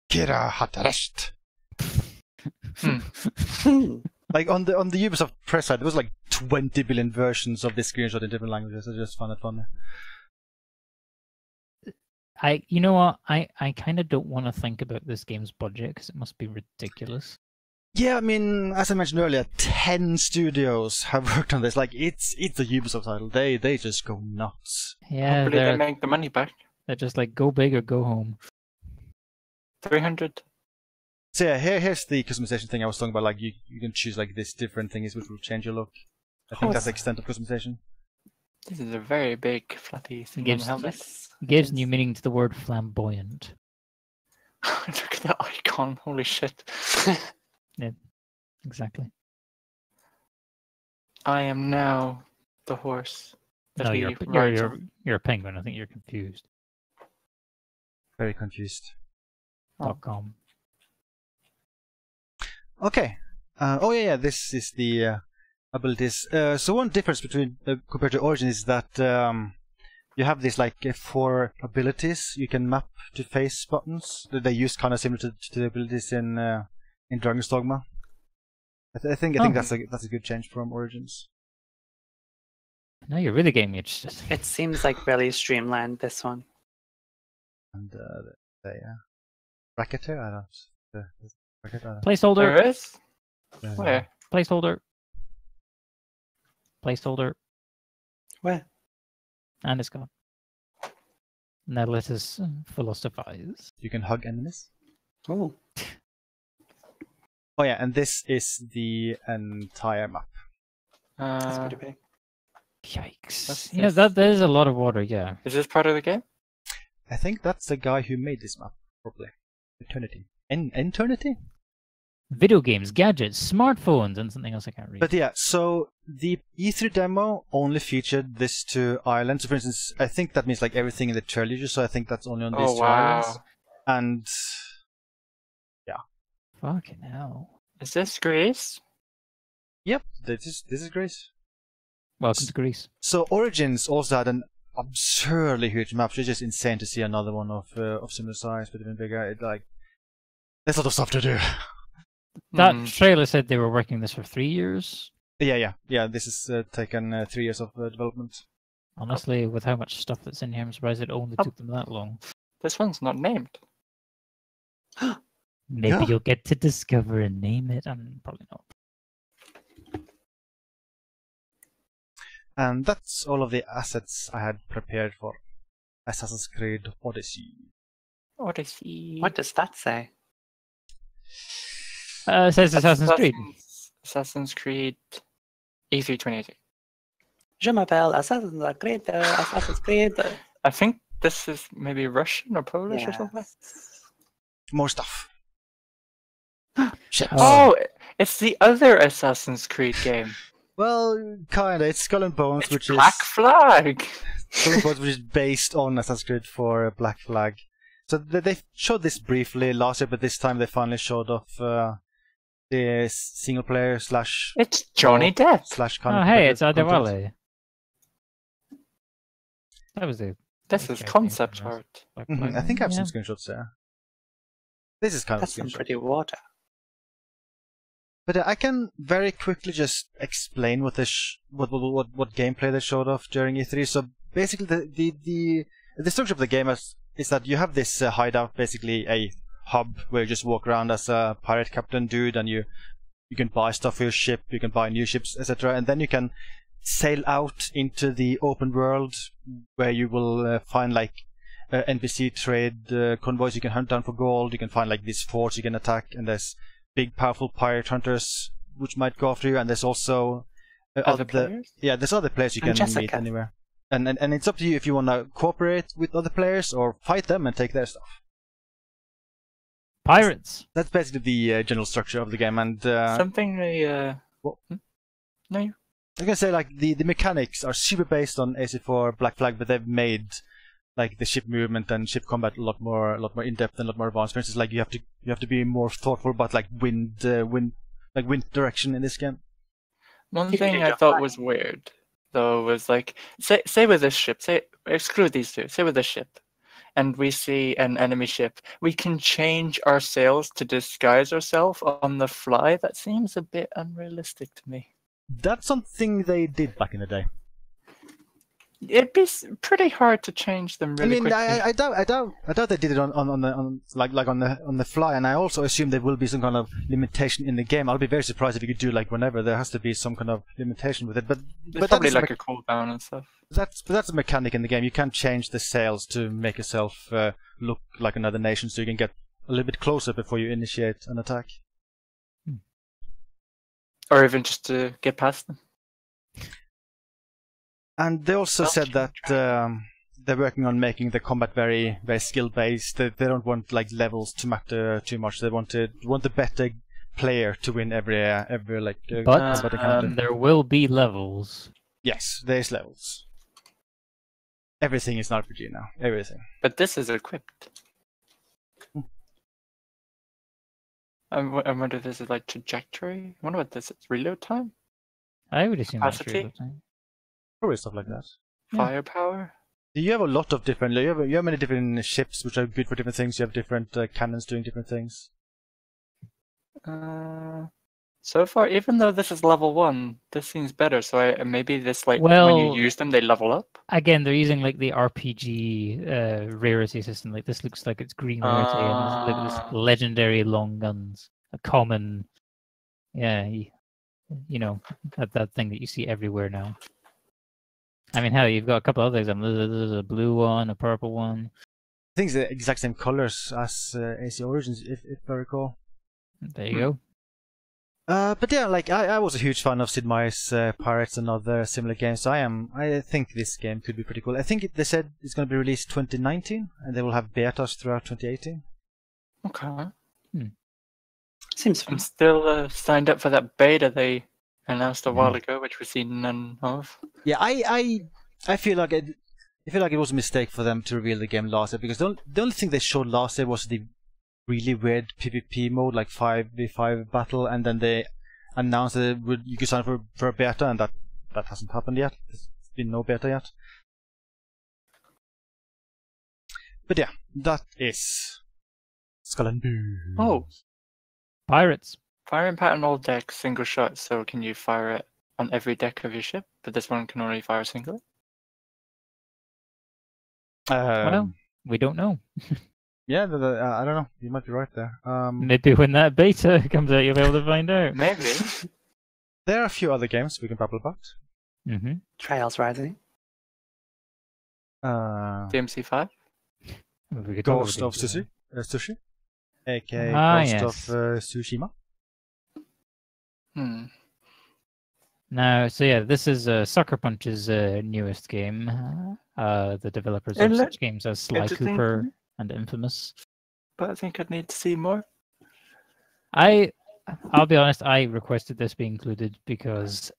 Kira hat recht. Like on the Ubisoft press site, there was like 20 billion versions of this screenshot in different languages. I just found it fun. You know what? I kind of don't want to think about this game's budget because it must be ridiculous. Yeah, I mean, as I mentioned earlier, 10 studios have worked on this. Like, it's a Ubisoft title. They just go nuts. Yeah, Hopefully they make the money back. They're just like, go big or go home. 300. So yeah, here's the customization thing I was talking about. Like, you can choose like this different things which will change your look. I think that's the extent of customization. This is a very big fluffy thing on the helmet. Gives new meaning to the word flamboyant. Look at that icon. Holy shit. Yeah, exactly. I am now the horse. No, you're a penguin. I think you're confused. Very confused. .com. Okay. Oh yeah. This is the abilities. So one difference between compared to Origin is that you have these like 4 abilities you can map to face buttons that they use kind of similar to the abilities in Dragon's Dogma. I think that's a good change from Origins. Now you're really getting me interested. It seems like really streamlined, this one. And the bracketer, I don't know. Placeholder. There is? Where? Placeholder. Placeholder. Where? And it's gone. Now let us philosophize. You can hug enemies. Oh. Oh yeah, and this is the entire map. That's pretty big. Yikes. What's Yeah, this? that is a lot of water, yeah. Is this part of the game? I think that's the guy who made this map, probably. Eternity. Eternity? Video games, gadgets, smartphones, and something else I can't read. But yeah, so the E3 demo only featured this two islands. So for instance, I think that means like everything in the trilogy, so I think that's only on these two islands. And yeah. Fucking hell. Is this Greece? Yep, this is Greece. Welcome to Greece. So Origins also had an absurdly huge map. So it's just insane to see another one of similar size, but even bigger. It like there's a lot of stuff to do. That trailer said they were working this for 3 years. Yeah. This has taken 3 years of development. Honestly, with how much stuff that's in here, I'm surprised it only took them that long. This one's not named. Maybe you'll get to discover and name it. I'm probably not. And that's all of the assets I had prepared for Assassin's Creed Odyssey. Odyssey. What does that say? It says Assassin's Creed. Assassin's Creed E3 2018. Je m'appelle Assassin's Creed. Assassin's Creed. I think this is maybe Russian or Polish or something. More stuff. Oh, it's the other Assassin's Creed game. Well, kinda. It's Skull and Bones, which Black is Flag. Skull and Bones, which is based on Assassin's Creed for Black Flag. So they showed this briefly last year, but this time they finally showed off the single player slash. It's Johnny Depp. Slash Oh, hey, it's Adewale. That was it. This is concept art. I think I have some screenshots there. This is kind That's of some screenshot. pretty water. But I can very quickly just explain what what gameplay they showed off during E3. So basically, the structure of the game is that you have this hideout, basically a hub where you just walk around as a pirate captain dude, and you can buy stuff for your ship, you can buy new ships, etc., and then you can sail out into the open world where you will find like NPC trade convoys. You can hunt down for gold. You can find like these forts you can attack, and there's big powerful pirate hunters which might go after you, and there's also other players. Yeah, there's other players you can meet anywhere, and it's up to you if you want to cooperate with other players or fight them and take their stuff. Pirates. That's basically the general structure of the game, and something what? No, you. I was gonna say like the mechanics are super based on AC4 Black Flag, but they've made like the ship movement and ship combat a lot more in depth and a lot more advanced. For instance, like you have to be more thoughtful about like wind direction in this game. One thing I thought was weird though was like say with this ship, exclude these two. Say with this ship, and we see an enemy ship, we can change our sails to disguise ourselves on the fly. That seems a bit unrealistic to me. That's something they did back in the day. It'd be pretty hard to change them really quickly. I doubt they did it on the fly, and I also assume there will be some kind of limitation in the game. I'll be very surprised if you could do like whenever. There has to be some kind of limitation with it, but probably like a cooldown and stuff. That's a mechanic in the game. You can change the sails to make yourself look like another nation, so you can get a little bit closer before you initiate an attack, or even just to get past them. And they also said that they're working on making the combat very, very skill based. They don't want like levels to matter too much. They want the better player to win every like combat encounter. There will be levels. Yes, there's levels. Everything is an RPG now. Everything. But this is equipped. I wonder if this is like trajectory. I wonder what this is. Reload time? I would assume that's Capacity? reload time. Probably stuff like that. Firepower? You have a lot of different. You have many different ships which are good for different things. You have different cannons doing different things. So far, even though this is level 1, this seems better. So maybe this when you use them, they level up. Again, they're using like the RPG rarity system. Like this looks like it's green rarity, and look at this legendary long guns, a common, you know, that thing that you see everywhere now. I mean, hell, you've got a couple other examples. There's a blue one, a purple one. I think it's the exact same colors as AC Origins, if I recall. There you go. But yeah, like I was a huge fan of Sid Meier's Pirates and other similar games. So I think this game could be pretty cool. I think they said it's going to be released 2019, and they will have betas throughout 2018. Okay. Seems fun. I'm still signed up for that beta they announced a while ago, which we've seen none of. Yeah, I feel like it was a mistake for them to reveal the game last year, because the only thing they showed last year was the really weird PvP mode, like 5v5 battle, and then they announced that you could sign up for a beta, and that hasn't happened yet. There's been no beta yet. But yeah, that is Skull and Bones. Oh, Pirates. firing pattern all decks, single shot. So can you fire it on every deck of your ship? But this one can only fire singly. Well, we don't know. Yeah, I don't know. You might be right there. Maybe when that beta comes out, you'll be able to find out. Maybe. There are a few other games we can babble about. Trials Rising. DMC5. We could talk Ghost about of these, Sushi, aka Ghost yes. of Tsushima. Now, so yeah, this is Sucker Punch's newest game. The developers It of look such games as Sly interesting. Cooper and Infamous. But I think I'd need to see more. I'll be honest, I requested this be included because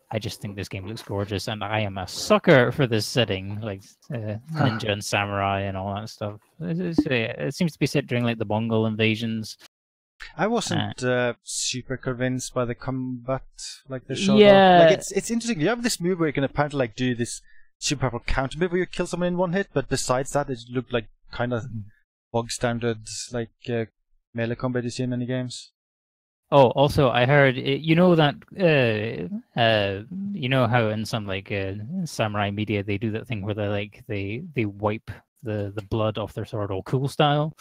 I just think this game looks gorgeous, and I am a sucker for this setting, like ninja and samurai and all that stuff. It seems to be set during like the Mongol invasions. I wasn't super convinced by the combat, like they showed Yeah. off. Like it's interesting. You have this move where you can apparently like do this super powerful counter move where you kill someone in one hit, but besides that, it looked like kind of bog standard like melee combat you see in many games. Oh, also, I heard you know that you know how in some like samurai media they do that thing where they wipe the blood off their sword all cool style.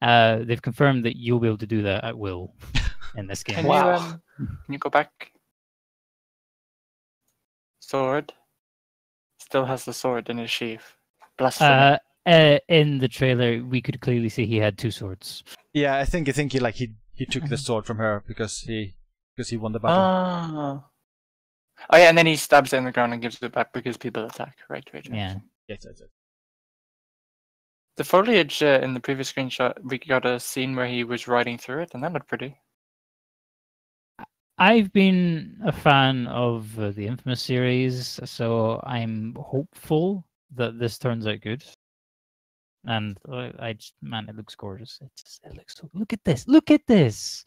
They've confirmed that you'll be able to do that at will in this game. Can you go back? Sword. Still has the sword in his sheath. Blasphemy. In the trailer, we could clearly see he had two swords. Yeah, I think he took the sword from her because he won the battle. Oh yeah, and then he stabs it in the ground and gives it back because people attack. Right. Yeah. Yes. The foliage in the previous screenshot, we got a scene where he was riding through it, and that looked pretty. I've been a fan of the Infamous series, so I'm hopeful that this turns out good. And man, it looks gorgeous. It looks so. Look at this! Look at this!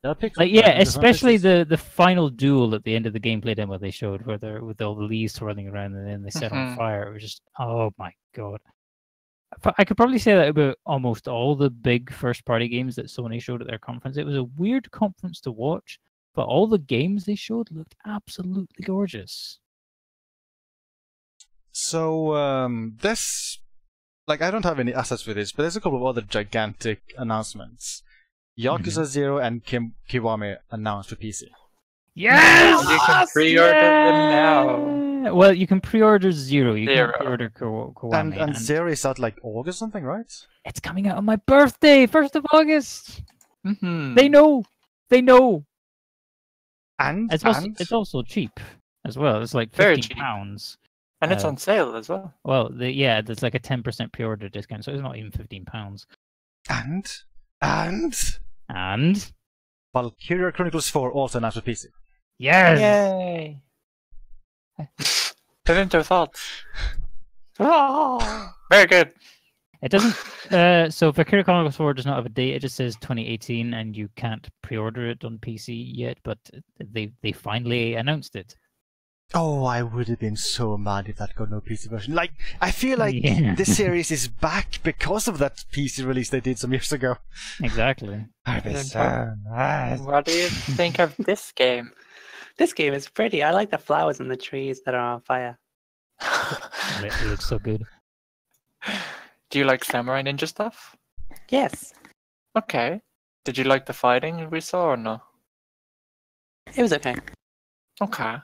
Like yeah, especially the final duel at the end of the gameplay demo they showed, where they're with all the leaves swirling around and then they set on fire. It was just, oh my god! I could probably say that about almost all the big first-party games that Sony showed at their conference. It was a weird conference to watch, but all the games they showed looked absolutely gorgeous. So this, like, I don't have any assets for this, but there's a couple of other gigantic announcements. Yakuza 0 and Kiwami announced for PC. Yes! You can pre-order them now. Well, you can pre-order 0. You can pre-order Kiwami. And 0 is out like August something, right? It's coming out on my birthday, 1st of August. They know. And it's also cheap as well. It's like £15. And it's on sale as well. Well, there's like a 10% pre-order discount, so it's not even £15. And Valkyria Chronicles 4 also announced for PC. Yes! Yay! Put into thoughts. Very good. It doesn't. So Valkyria Chronicles 4 does not have a date. It just says 2018, and you can't pre-order it on PC yet. But they finally announced it. Oh, I would have been so mad if that got no PC version. Like, I feel like this series is back because of that PC release they did some years ago. Exactly. I'd be so mad. What do you think of this game? This game is pretty. I like the flowers and the trees that are on fire. It looks so good. Do you like samurai ninja stuff? Yes. Okay. Did you like the fighting we saw or no? It was okay. Okay.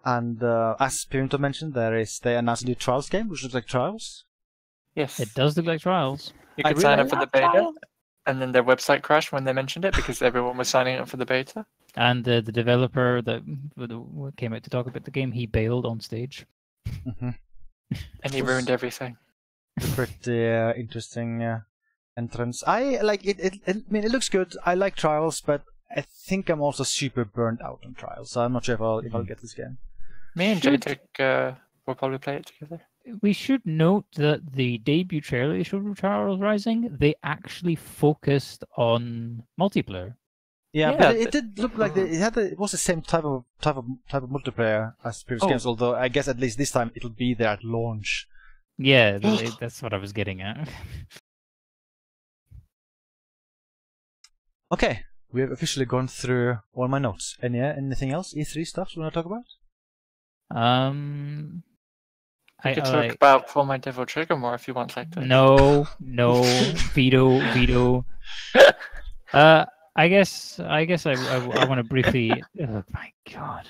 And as Pirinto mentioned, they announced a new Trials game, which looks like Trials. Yes. It does look like Trials. You can sign up for the beta. And then their website crashed when they mentioned it because everyone was signing up for the beta. And the developer that came out to talk about the game, he bailed on stage. Mhm. And he ruined everything. Pretty interesting entrance. I like it. I mean, it looks good. I like Trials, but I think I'm also super burned out on Trials, so I'm not sure if I'll get this game. Me and JTech will probably play it together. We should note that the debut trailer they showed of Trials Rising, they actually focused on multiplayer. Yeah, Yeah, but it did look like it was the same type of multiplayer as previous games. Although I guess at least this time it'll be there at launch. Yeah, that's what I was getting at. Okay, we have officially gone through all my notes. Anything else? E3 stuff you want to talk about? We could talk about Pull My Devil Trigger more if you want like that. No, veto. I guess I want to briefly. Oh my god.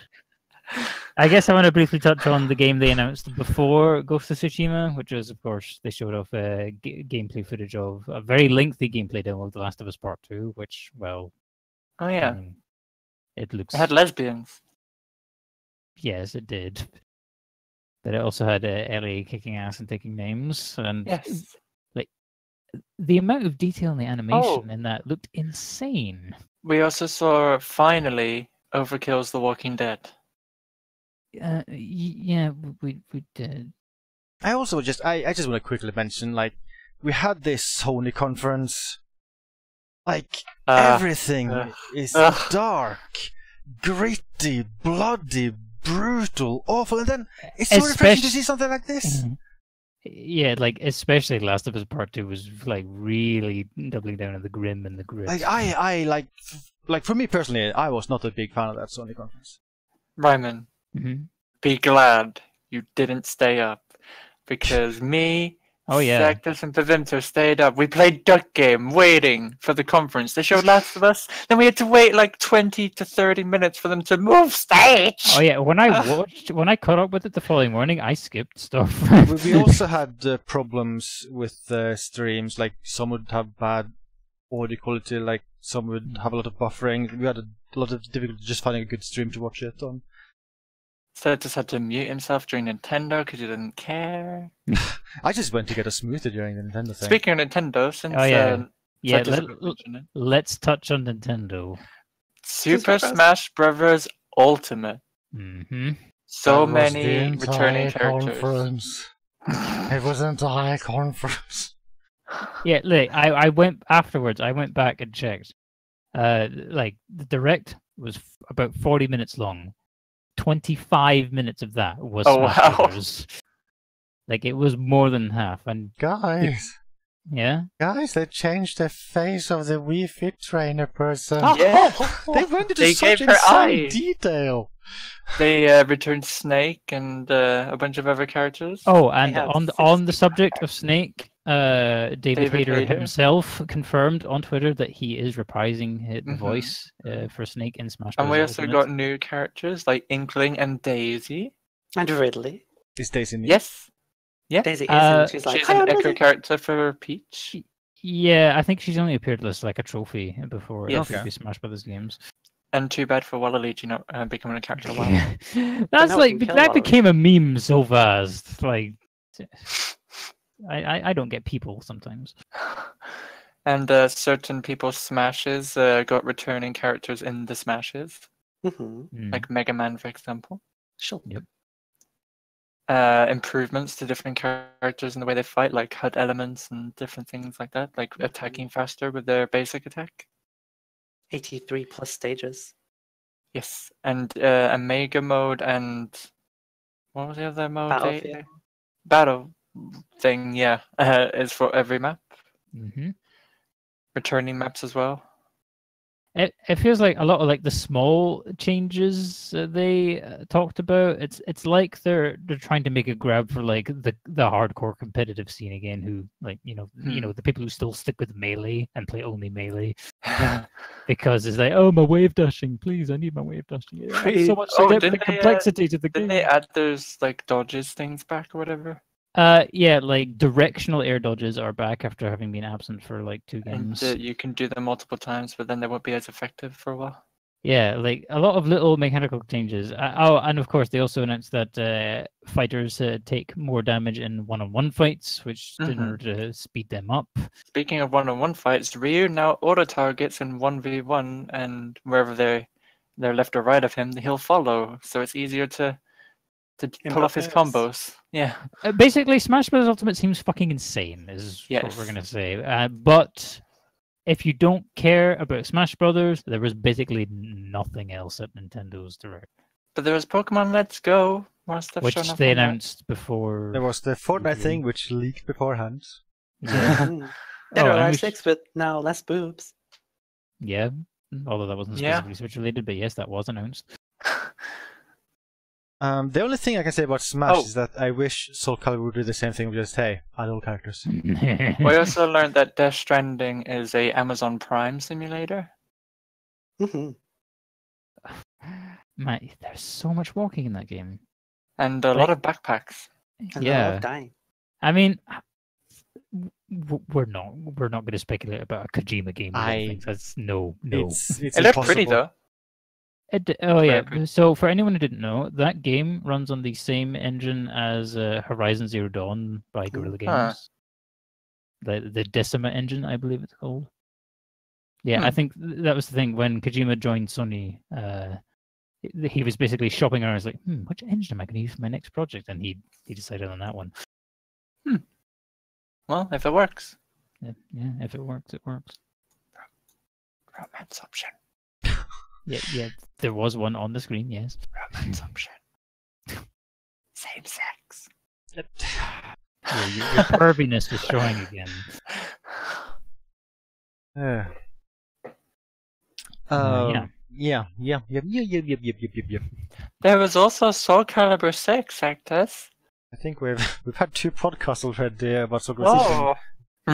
I guess I want to briefly touch on the game they announced before Ghost of Tsushima, which was, of course, they showed off gameplay footage of a very lengthy gameplay demo of The Last of Us Part 2, which, well... Oh, yeah. I mean, it looks... It had lesbians. Yes, it did. But it also had Ellie kicking ass and taking names, and... Yes. Like, the amount of detail in the animation in that looked insane. We also saw, finally, Overkill's The Walking Dead. Yeah, we did. I also just want to quickly mention, like, we had this Sony conference. Like, everything is dark, gritty, bloody, brutal, awful, and then it's so refreshing to see something like this. Yeah, like, especially Last of Us Part 2 was, like, really doubling down on the grim and the grit. Like, I like, for me personally, I was not a big fan of that Sony conference. Ryman, be glad you didn't stay up, because me, Sectus, and Pavimto stayed up. We played Duck Game, waiting for the conference. They showed Last of Us, then we had to wait like 20 to 30 minutes for them to move stage. Oh yeah, when I caught up with it the following morning, I skipped stuff. We also had problems with streams, like some would have bad audio quality, like some would have a lot of buffering. We had a lot of difficulty just finding a good stream to watch it on. So just had to mute himself during Nintendo because he didn't care. I just went to get a smoothie during the Nintendo thing. Speaking of Nintendo, since let's touch on Nintendo. Super Smash Bros. Ultimate. So many returning characters. It was an entire conference. Yeah, look, I went afterwards. I went back and checked. Like the direct was about 40 minutes long. 25 minutes of that was Smash Bros. Like, it was more than half. And guys, they changed the face of the Wii Fit trainer person. Yeah, they went into such insane detail. They returned Snake and a bunch of other characters. Oh, and on the subject of Snake, David Hayter himself confirmed on Twitter that he is reprising the voice for Snake in Smash Bros. And we also got new characters like Inkling and Daisy. And Ridley. Is Daisy new? Yes. Yeah. Daisy is, she's an echo character for Peach. Yeah, I think she's only appeared as like a trophy before in previous Smash Bros. Games. And too bad for Waluigi not becoming a character. That's like that became a meme so fast. Like, I don't get people sometimes. And certain people's Smashes got returning characters in the Smashes, like Mega Man, for example. Sure. Yep. Improvements to different characters in the way they fight, like HUD elements and different things like that, like attacking faster with their basic attack. 83 plus stages. Yes, and a Mega mode and what was the other mode? Battle thing, yeah, is for every map. Returning maps as well. It feels like a lot of like the small changes they talked about. It's like they're trying to make a grab for like the hardcore competitive scene again. Who like the people who still stick with melee and play only melee because it's like, oh, my wave dashing, please, I need my wave dashing. So much complexity to the game. Didn't they add those like dodges things back or whatever? Yeah, like directional air dodges are back after having been absent for like 2 And games. you can do them multiple times, but then they won't be as effective for a while. Yeah, like a lot of little mechanical changes. Oh, and of course they also announced that fighters take more damage in one-on-one fights, which in Mhm. order to speed them up. Speaking of one-on-one fights, Ryu now auto targets in 1v1, and wherever they're left or right of him, he'll follow. So it's easier to pull off his Input moves. combos. Yeah. Basically, Smash Bros. Ultimate seems fucking insane, is what Yes. we're gonna say. But if you don't care about Smash Brothers, there was basically nothing else at Nintendo's Direct, But there was Pokemon Let's Go. More stuff which showing up they on that. announced before. There was the Fortnite E3. thing, which leaked beforehand. Yeah. Mm. Better and we R6 with now less boobs. Yeah, although that wasn't Yeah. specifically Switch related, but yes, that was announced. The only thing I can say about Smash Oh. is that I wish Soul Calibur would do the same thing with just, hey, idle characters. We also learned that Death Stranding is a Amazon Prime simulator. Hmm. Man, there's so much walking in that game. And a lot of backpacks. And I Yeah, love dying. I mean, we're not going to speculate about a Kojima game. I think that's no. It's It looked pretty impossible. though. Oh yeah. pretty. So for anyone who didn't know, that game runs on the same engine as Horizon Zero Dawn by Guerrilla Games. The Decima engine, I believe it's called. Yeah, I think that was the thing when Kojima joined Sony. He was basically shopping around. He's like, which engine am I going to use for my next project? And he decided on that one. Well, if it works. Yeah, if it works, it works. Romance option. Yeah, there was one on the screen, yes. Romance option. Same sex. Yeah, your perviness was showing again. Yeah. There was also Soul Calibur 6, Actus. I think we've had 2 podcasts already about Soul Calibur 6. Oh,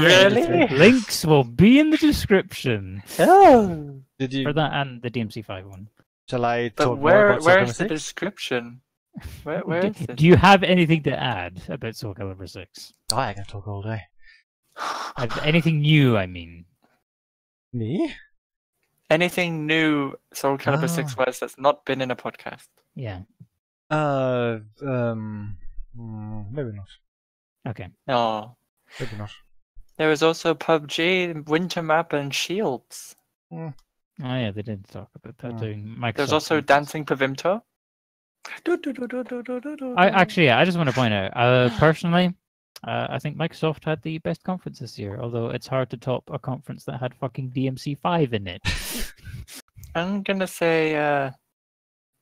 really? Links will be in the description Oh. Did you? for that and the DMC5 one. Shall I But talk more about Soul where's Calibur the 6? description? Where is this? Do you have anything to add about Soul Calibur 6? Oh, I can talk all day. Anything new, I mean. Me? Anything new Soul Calibur 6 was that's not been in a podcast? Yeah. Maybe not. Okay. No. Maybe not. There was also PUBG, Winter Map, and Shields. Oh yeah, they did talk about that doing Microsoft. There's also conference. Dancing Pavimto. I just want to point out, personally, I think Microsoft had the best conference this year, although it's hard to top a conference that had fucking DMC5 in it. I'm gonna say the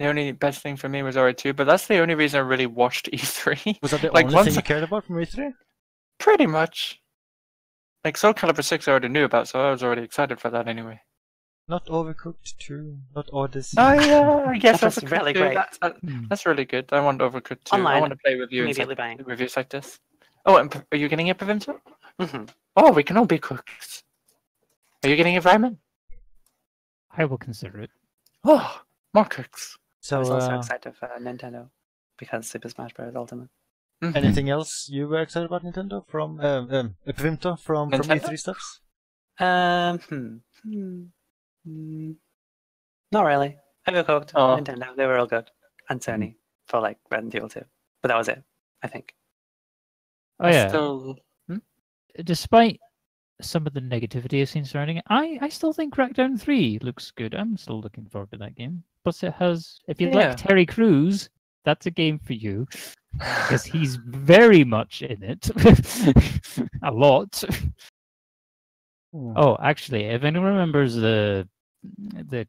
only best thing for me was RE2, but that's the only reason I really watched E3. Was that the Like, only once thing I- you cared about from E3? Pretty much. Like Soul Calibur 6 I already knew about, so I was already excited for that anyway. Not Overcooked 2, not Odyssey. Oh yeah, I guess That was Overcooked really 2. great. That's really good. I want Overcooked 2. I Online, want to play with you immediately in buying. reviews like this. Oh, and are you getting it, Pavimto? Hmm. Oh, we can all be cooks. Are you getting it, Ryman? I will consider it. Oh, more cooks. I So, was also excited for Nintendo because Super Smash Bros. Ultimate. Mhm. anything else you were excited about Nintendo from Pavimto from Nintendo? E3 stuffs? Not really. Overcooked, Oh. Nintendo, they were all good. And Sony for like Red and Duel 2. But that was it, I think. Oh yeah. Still... Despite some of the negativity I've seen surrounding it, I still think Crackdown 3 looks good. I'm still looking forward to that game. Plus, it has, if you Yeah. like Terry Crews, that's a game for you because he's very much in it, a lot. Oh, actually, if anyone remembers the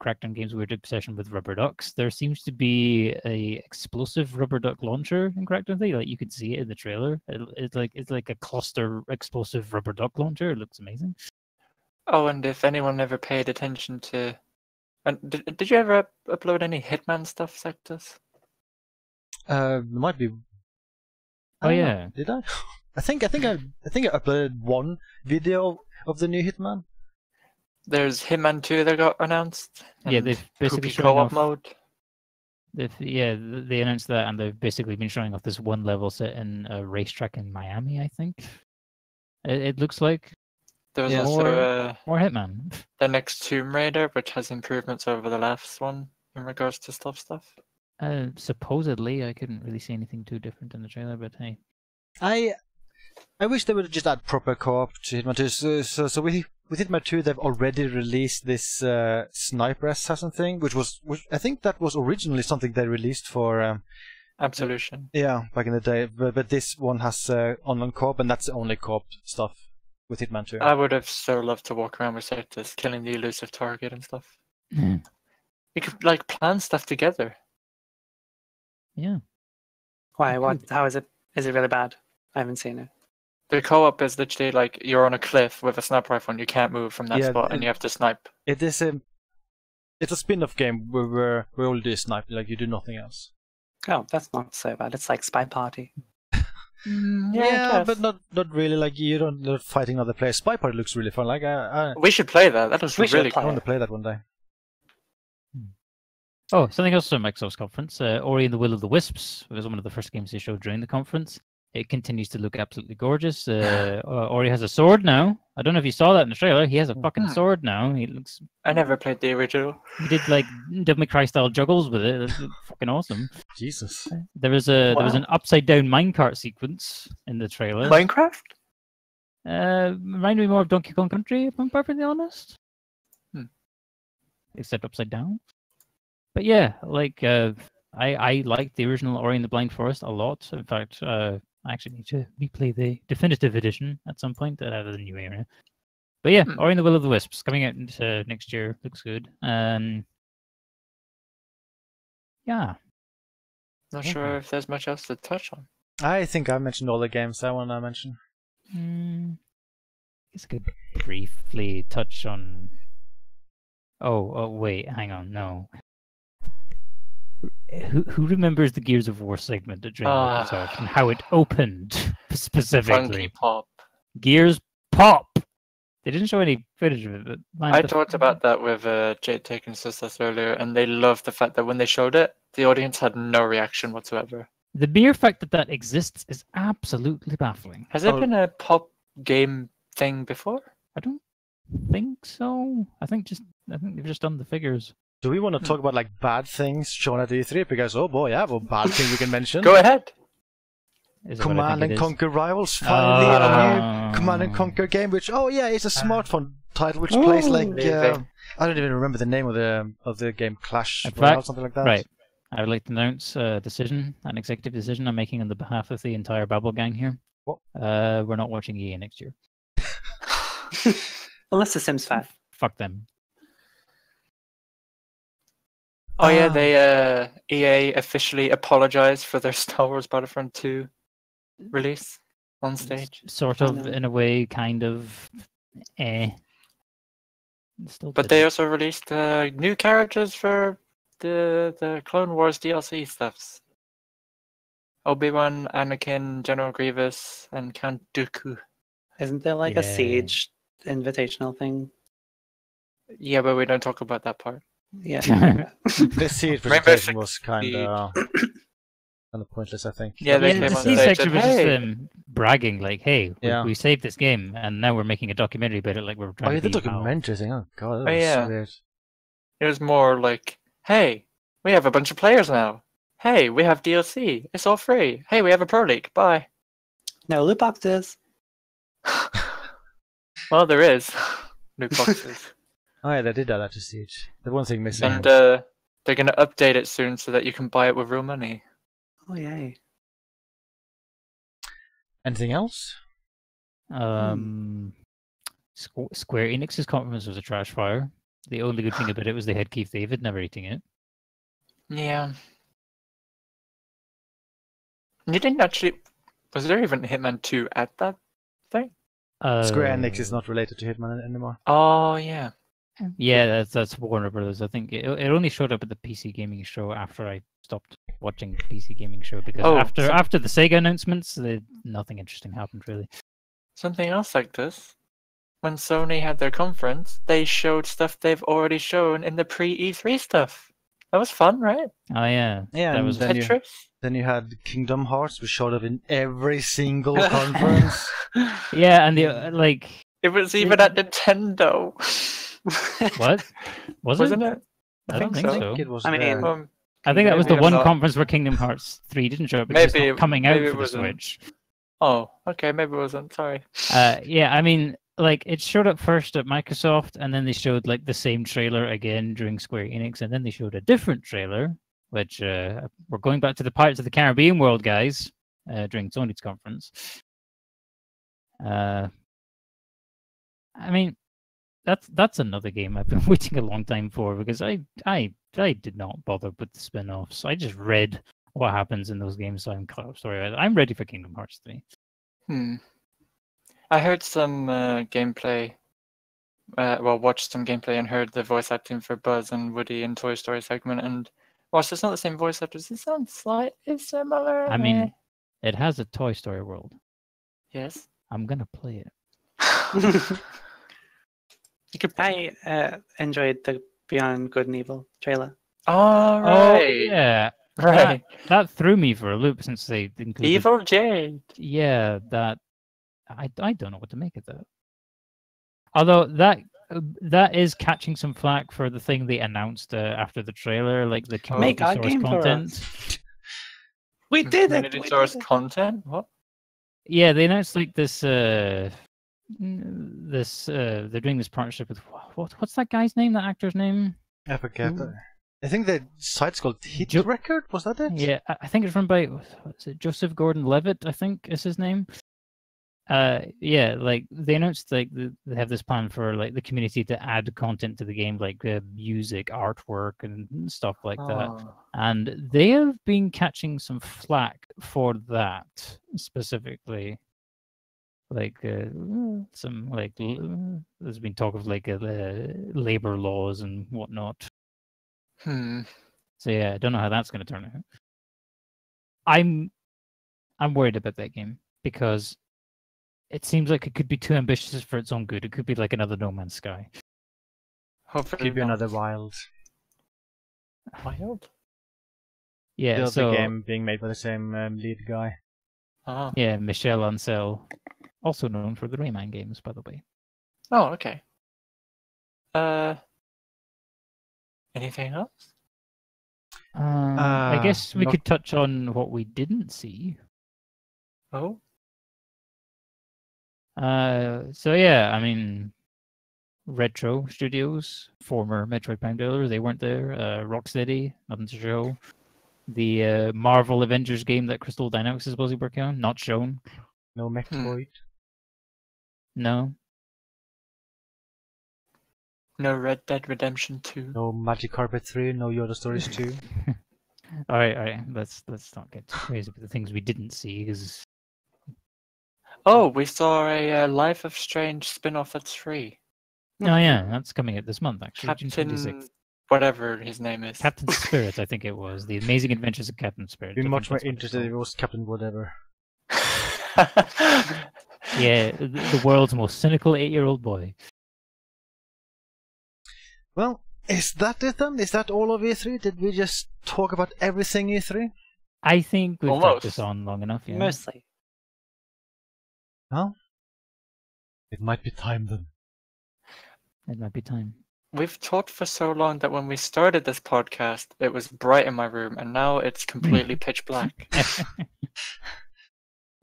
Crackdown game's weird obsession with rubber ducks, there seems to be a explosive rubber duck launcher in Crackdown 3. Like you can see it in the trailer. It's like a cluster explosive rubber duck launcher. It looks amazing. Oh, and if anyone ever paid attention to... And did you ever upload any Hitman stuff, Sectus? Might be. Oh, I don't know. yeah. Did I? I think I uploaded one video of the new Hitman. There's Hitman 2 that got announced. Yeah, and they've basically Poopy shown co-op off. mode. They announced that, and they've basically been showing off this one level set in a racetrack in Miami, I think. It looks like There was Yeah. also more Hitman. the next Tomb Raider, which has improvements over the last one in regards to stuff. Supposedly, I couldn't really see anything too different in the trailer, but hey. I wish they would just add proper co-op to Hitman 2. So with Hitman 2, they've already released this sniper assassin thing, which I think that was originally something they released for Absolution. Yeah, back in the day. But this one has online co-op, and that's the only co-op stuff with Hitman 2. I would have so loved to walk around with Certus, killing the elusive target and stuff. Mm. We could like plan stuff together. Yeah. Why? What? How is it? Is it really bad? I haven't seen it. The co-op is literally like you're on a cliff with a sniper rifle and you can't move from that Yeah, spot and you have to snipe. It's a spin-off game where we all do snipe, like you do nothing else. Oh, that's not so bad. It's like Spy Party. Yeah, but not really. Like you're not fighting other players. Spy Party looks really fun. Like I we should play that. That was We should really play I cool. want to play that one day. Oh, something else from Microsoft's conference. Ori and the Will of the Wisps was one of the first games they showed during the conference. It continues to look absolutely gorgeous. Ori has a sword now. I don't know if you saw that in the trailer. He has a fucking sword now. He looks. I never played the original. He did like Devil May Cry style juggles with it. It's fucking awesome. Jesus. There was an upside down minecart sequence in the trailer. Minecraft? Reminded me more of Donkey Kong Country, if I'm perfectly honest. Except upside down. But yeah, like I liked the original Ori and the Blind Forest a lot. In fact, I actually need to replay the definitive edition at some point out of the new era. But yeah, Ori and the Will of the Wisps coming out next year. Looks good. Yeah. Not sure if there's much else to touch on. I think I mentioned all the games I want to mention. I guess I could briefly touch on. Oh wait, hang on, no. Who remembers the Gears of War segment at Microsoft and how it opened specifically? Funky Pop. Gears Pop. They didn't show any footage of it. But I talked about that with Jade Taken Sisters earlier, and they loved the fact that when they showed it, the audience had no reaction whatsoever. The mere fact that that exists is absolutely baffling. Has there been a pop game thing before? I don't think so. I think they've just done the figures. Do we want to talk about like bad things shown at E3? Because oh boy, I have a bad thing we can mention. Go ahead. Is it what I Command think and it is? Conquer Rivals finally a new Command and Conquer game, which it's a smartphone title which plays like I don't even remember the name of the game, Clash In Royale, fact, something like that. Right. I would like to announce an executive decision I'm making on the behalf of the entire Babble gang here. What? We're not watching EA next year. Unless the Sims 5. Fuck them. Oh yeah, they EA officially apologized for their Star Wars Battlefront 2 release on stage. Sort of, in a way, kind of. Still But they also released new characters for the Clone Wars DLC stuffs. Obi-Wan, Anakin, General Grievous, and Count Dooku. Isn't there like a Siege invitational thing? Yeah, but we don't talk about that part. Yeah. The Siege presentation was kind of pointless, I think. Yeah, they the came on Siege stage section and, was "Hey." just bragging, like, "Hey, Yeah. we saved this game, and now we're making a documentary about it." Like we're trying Oh yeah, to the be how- documentary thing. Oh god, that Oh, was yeah. so weird. It was more like, hey, we have a bunch of players now. Hey, we have DLC. It's all free. Hey, we have a Pro League. Bye. No loot boxes. Well, there is. Loot boxes. Oh yeah, they did that to Siege. The one thing missing. And they're going to update it soon so that you can buy it with real money. Oh yay. Anything else? Square Enix's conference was a trash fire. The only good thing about it was they had Keith David narrating it. Yeah. You didn't actually... Was there even Hitman 2 at that thing? Square Enix is not related to Hitman anymore. Oh, yeah. Yeah, that's Warner Brothers. I think it only showed up at the PC Gaming Show after I stopped watching PC Gaming Show because after the Sega announcements, nothing interesting happened really. Something else like this. When Sony had their conference, they showed stuff they've already shown in the pre-E3 stuff. That was fun, right? Oh yeah, Yeah, that and was then you, Tetris. then you had Kingdom Hearts, which showed up in every single conference. yeah, and the like. It was even at Nintendo. What was Wasn't it? it? I don't think so. It was I mean, there. I think that was the maybe one I'm not- conference where Kingdom Hearts 3 didn't show up because it's Maybe- not coming out maybe it for the wasn't. Switch. Oh, okay, maybe it wasn't. Sorry. Yeah, I mean, like it showed up first at Microsoft, and then they showed like the same trailer again during Square Enix, and then they showed a different trailer, which we're going back to the Pirates of the Caribbean world, guys, during Sony's conference. I mean, that's another game I've been waiting a long time for because I did not bother with the spin-offs. I just read what happens in those games, so I'm caught up. Sorry, I'm ready for Kingdom Hearts 3. I heard some gameplay. Watched some gameplay and heard the voice acting for Buzz and Woody in Toy Story segment. And whilst it's not the same voice actors, it sounds slightly similar. I mean, it has a Toy Story world. yes. I'm gonna play it. I enjoyed the Beyond Good and Evil trailer. All Oh right. yeah, Right. that threw me for a loop since they included. Evil Jade. Yeah, that I don't know what to make of that. Although that is catching some flack for the thing they announced after the trailer, like the Make community our source game for content. We did it. Community source content. What? Yeah, they announced like this. They're doing this partnership with what's that guy's name? That actor's name? I forget. I think the site's called Hit Jo- Record. Was that it? Yeah, I think it's run by what's it, Joseph Gordon-Levitt, I think is his name. Yeah, like they announced like they have this plan for like the community to add content to the game, like music, artwork, and stuff like that. Oh. And they have been catching some flack for that specifically. Like some like there's been talk of like labor laws and whatnot. So yeah, I don't know how that's going to turn out. I'm worried about that game because it seems like it could be too ambitious for its own good. It could be like another No Man's Sky. Hopefully Could be not. another Wild. Wild. Yeah, The other so game being made by the same lead guy. Oh. yeah, Michel Ancel, also known for the Rayman games, by the way. Oh, okay. Anything else? I guess we not- could touch on what we didn't see. Oh. So yeah, I mean, Retro Studios, former Metroid Prime developers, they weren't there. Rocksteady, nothing to show. The Marvel Avengers game that Crystal Dynamics is supposedly working on, not shown. No Metroid. No. No Red Dead Redemption 2. No Magic Carpet 3. No Yoda Stories 2. All right. Let's not get too crazy with the things we didn't see, because Oh, we saw a Life of Strange spin-off that's free. oh yeah, that's coming out this month actually, June Captain 26th. whatever his name is. Captain Spirit, I think it was. The Amazing Adventures of Captain Spirit. Be I think much more that's what it's interested if it called. was Captain Whatever. Yeah, the world's most cynical 8-year-old boy. Well, is that it then? Is that all of E3? Did we just talk about everything E3? I think we've Almost. talked this on long enough. Yeah. Mostly. Well, it might be time then. It might be time. We've talked for so long that when we started this podcast, it was bright in my room, and now it's completely pitch black.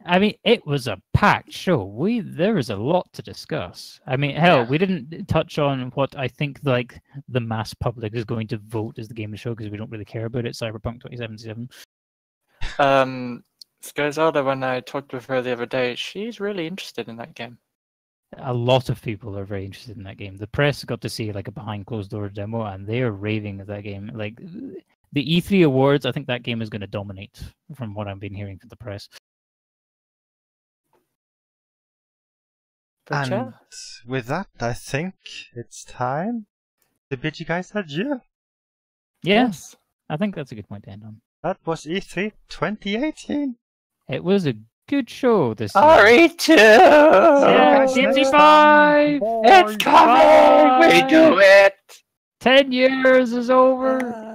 I mean, it was a packed show. There was a lot to discuss. I mean, hell, Yeah. we didn't touch on what I think like the mass public is going to vote as the game of the show because we don't really care about it. Cyberpunk 2077. Skyzelda, when I talked with her the other day, she's really interested in that game. A lot of people are very interested in that game. The press got to see like a behind closed doors demo, and they are raving at that game. Like the E3 awards, I think that game is going to dominate from what I've been hearing from the press. But yeah. And with that, I think it's time to bid you guys adieu. Yeah, Yes. I think that's a good point to end on. That was E3 2018. It was a good show this year. RE2! Yeah, guys, next 55! It's coming! We do it! 10 years is over!